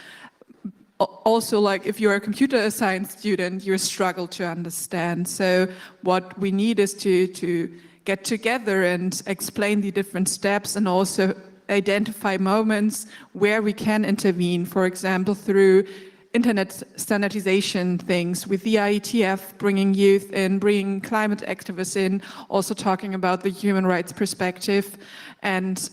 also, like, if you're a computer science student, you struggle to understand. So what we need is to get together and explain the different steps, and also identify moments where we can intervene, for example, through internet standardization things, with the IETF bringing youth in, bringing climate activists in, also talking about the human rights perspective, and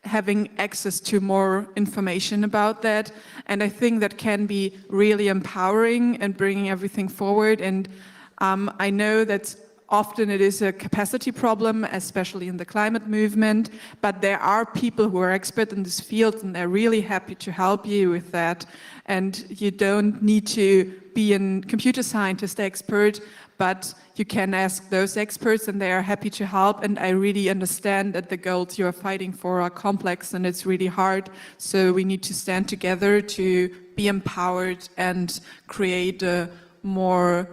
having access to more information about that. And I think that can be really empowering and bringing everything forward. And I know that often it is a capacity problem, especially in the climate movement, but there are people who are expert in this field, and they're really happy to help you with that. And you don't need to be a computer scientist expert, but you can ask those experts, and they are happy to help. And I really understand that the goals you are fighting for are complex, and it's really hard. So we need to stand together to be empowered and create a more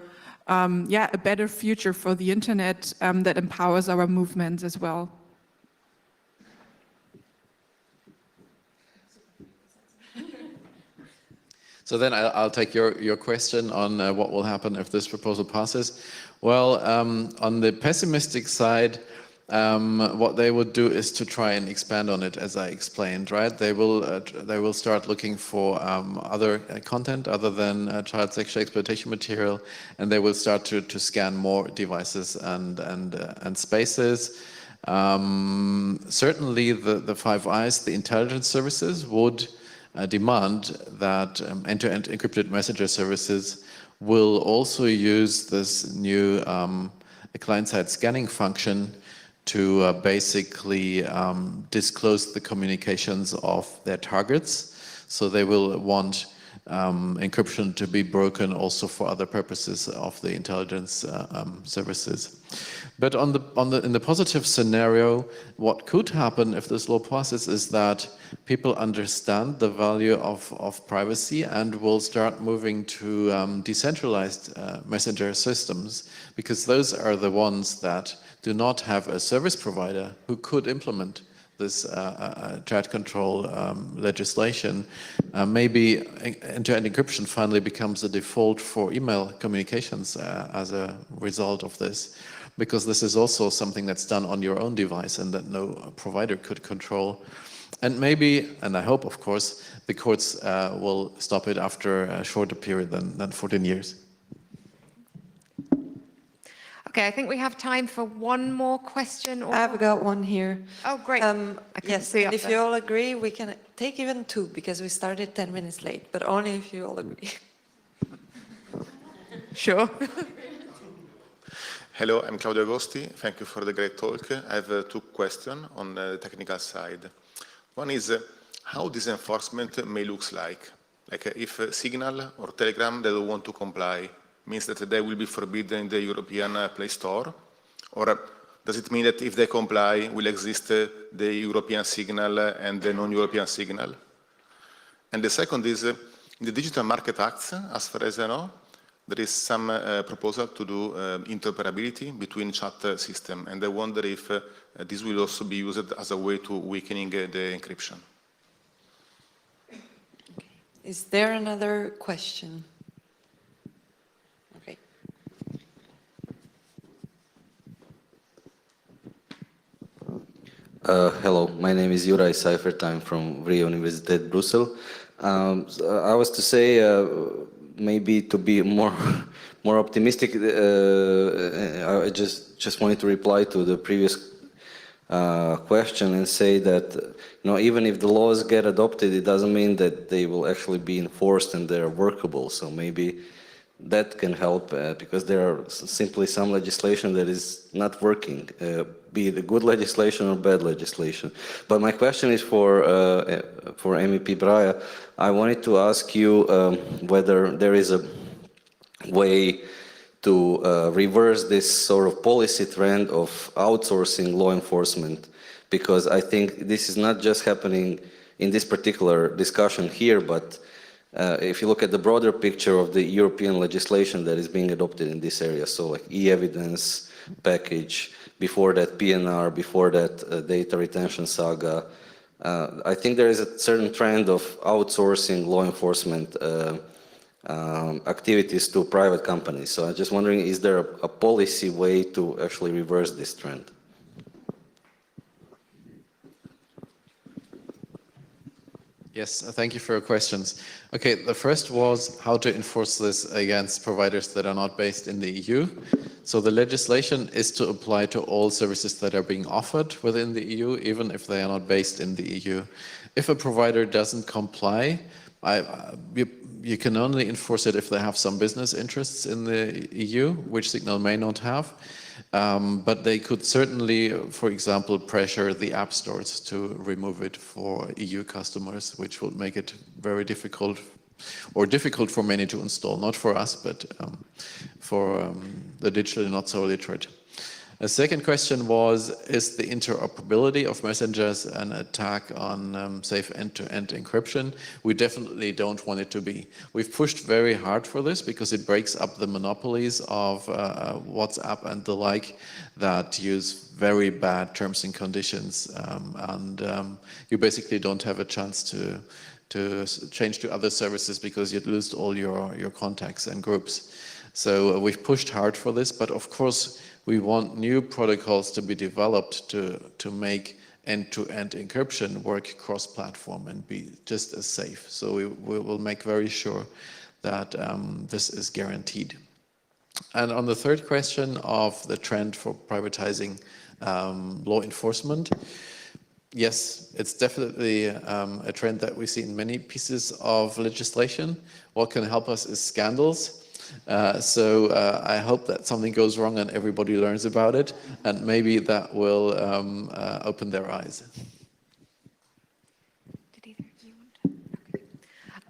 a better future for the internet that empowers our movements as well. So then I'll take your question on what will happen if this proposal passes. Well, on the pessimistic side, what they would do is to try and expand on it, as I explained, right? They will start looking for other content other than child sexual exploitation material, and they will start to scan more devices and spaces. Certainly, the Five Eyes, the intelligence services, would demand that end-to-end encrypted messenger services will also use this new client-side scanning function to basically disclose the communications of their targets. So they will want encryption to be broken also for other purposes of the intelligence services. But in the positive scenario, what could happen if this law passes is that people understand the value of privacy and will start moving to decentralized messenger systems, because those are the ones that do not have a service provider who could implement this chat control legislation. Maybe end-to-end encryption finally becomes the default for email communications as a result of this, because this is also something that's done on your own device and that no provider could control. And maybe, and I hope, of course, the courts will stop it after a shorter period than 14 years. Okay, I think we have time for one more question. I've got one here. Oh, great. I can Yes, see and up if there. you all agree, we can take even two, because we started 10 minutes late, but only if you all agree. Sure. Hello, I'm Claudio Agosti. Thank you for the great talk. I have two questions on the technical side. One is how this enforcement may look like. Like if Signal or Telegram, they don't want to comply, means that they will be forbidden in the European Play Store? Or does it mean that if they comply, will exist the European Signal and the non-European Signal? And the second is, in the Digital Market Act, as far as I know, there is some proposal to do interoperability between chat systems, and I wonder if this will also be used as a way to weakening the encryption. Is there another question? Okay. Hello, my name is Juraj Seifert. I'm from Vrije Universiteit Brussels. I was to say, maybe to be more optimistic, I just wanted to reply to the previous question and say that even if the laws get adopted, it doesn't mean that they will actually be enforced and they're workable. So maybe that can help because there are simply some legislation that is not working, be it a good legislation or bad legislation. But my question is for MEP Braja. I wanted to ask you whether there is a way to reverse this sort of policy trend of outsourcing law enforcement, because I think this is not just happening in this particular discussion here, but if you look at the broader picture of the European legislation that is being adopted in this area, so like e-evidence package, before that PNR, before that data retention saga, I think there is a certain trend of outsourcing law enforcement activities to private companies. So I'm just wondering, is there a policy way to actually reverse this trend? Yes, thank you for your questions. Okay, the first was how to enforce this against providers that are not based in the EU. So the legislation is to apply to all services that are being offered within the EU, even if they are not based in the EU. If a provider doesn't comply, you can only enforce it if they have some business interests in the EU, which Signal may not have. But they could certainly, for example, pressure the app stores to remove it for EU customers, which would make it very difficult, or difficult for many to install, not for us, but for the digitally not so literate. A second question was, is the interoperability of messengers an attack on safe end-to-end encryption? We definitely don't want it to be. We've pushed very hard for this because it breaks up the monopolies of WhatsApp and the like that use very bad terms and conditions, and you basically don't have a chance to change to other services because you'd lose all your contacts and groups. So we've pushed hard for this, but of course we want new protocols to be developed to make end-to-end encryption work cross-platform and be just as safe. So we will make very sure that this is guaranteed. And on the third question of the trend for privatizing law enforcement, yes, it's definitely a trend that we see in many pieces of legislation. What can help us is scandals. So I hope that something goes wrong and everybody learns about it, and maybe that will open their eyes. Did either of you want to? Okay.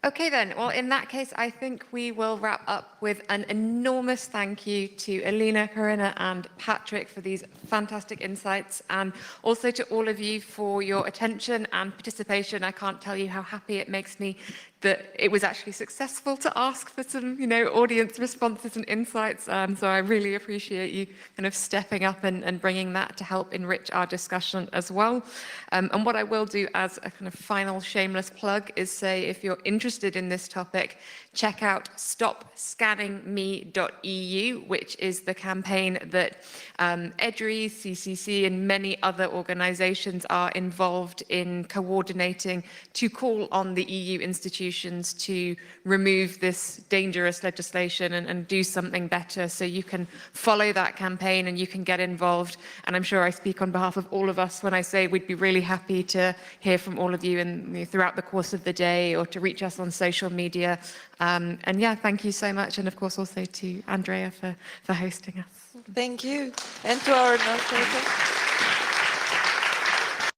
Okay then, well in that case I think we will wrap up with an enormous thank you to Alina, Corinna and Patrick for these fantastic insights, and also to all of you for your attention and participation. I can't tell you how happy it makes me that it was actually successful to ask for some, audience responses and insights. So I really appreciate you kind of stepping up and bringing that to help enrich our discussion as well. And what I will do as a kind of final shameless plug is say, if you're interested in this topic, check out stopscanningme.eu, which is the campaign that EDRI, CCC, and many other organizations are involved in coordinating to call on the EU institutions to remove this dangerous legislation and do something better. So you can follow that campaign and you can get involved. And I'm sure I speak on behalf of all of us when I say we'd be really happy to hear from all of you throughout the course of the day, or to reach us on social media. And yeah, thank you so much. And of course also to Andrea for hosting us. Thank you. And to our narrator.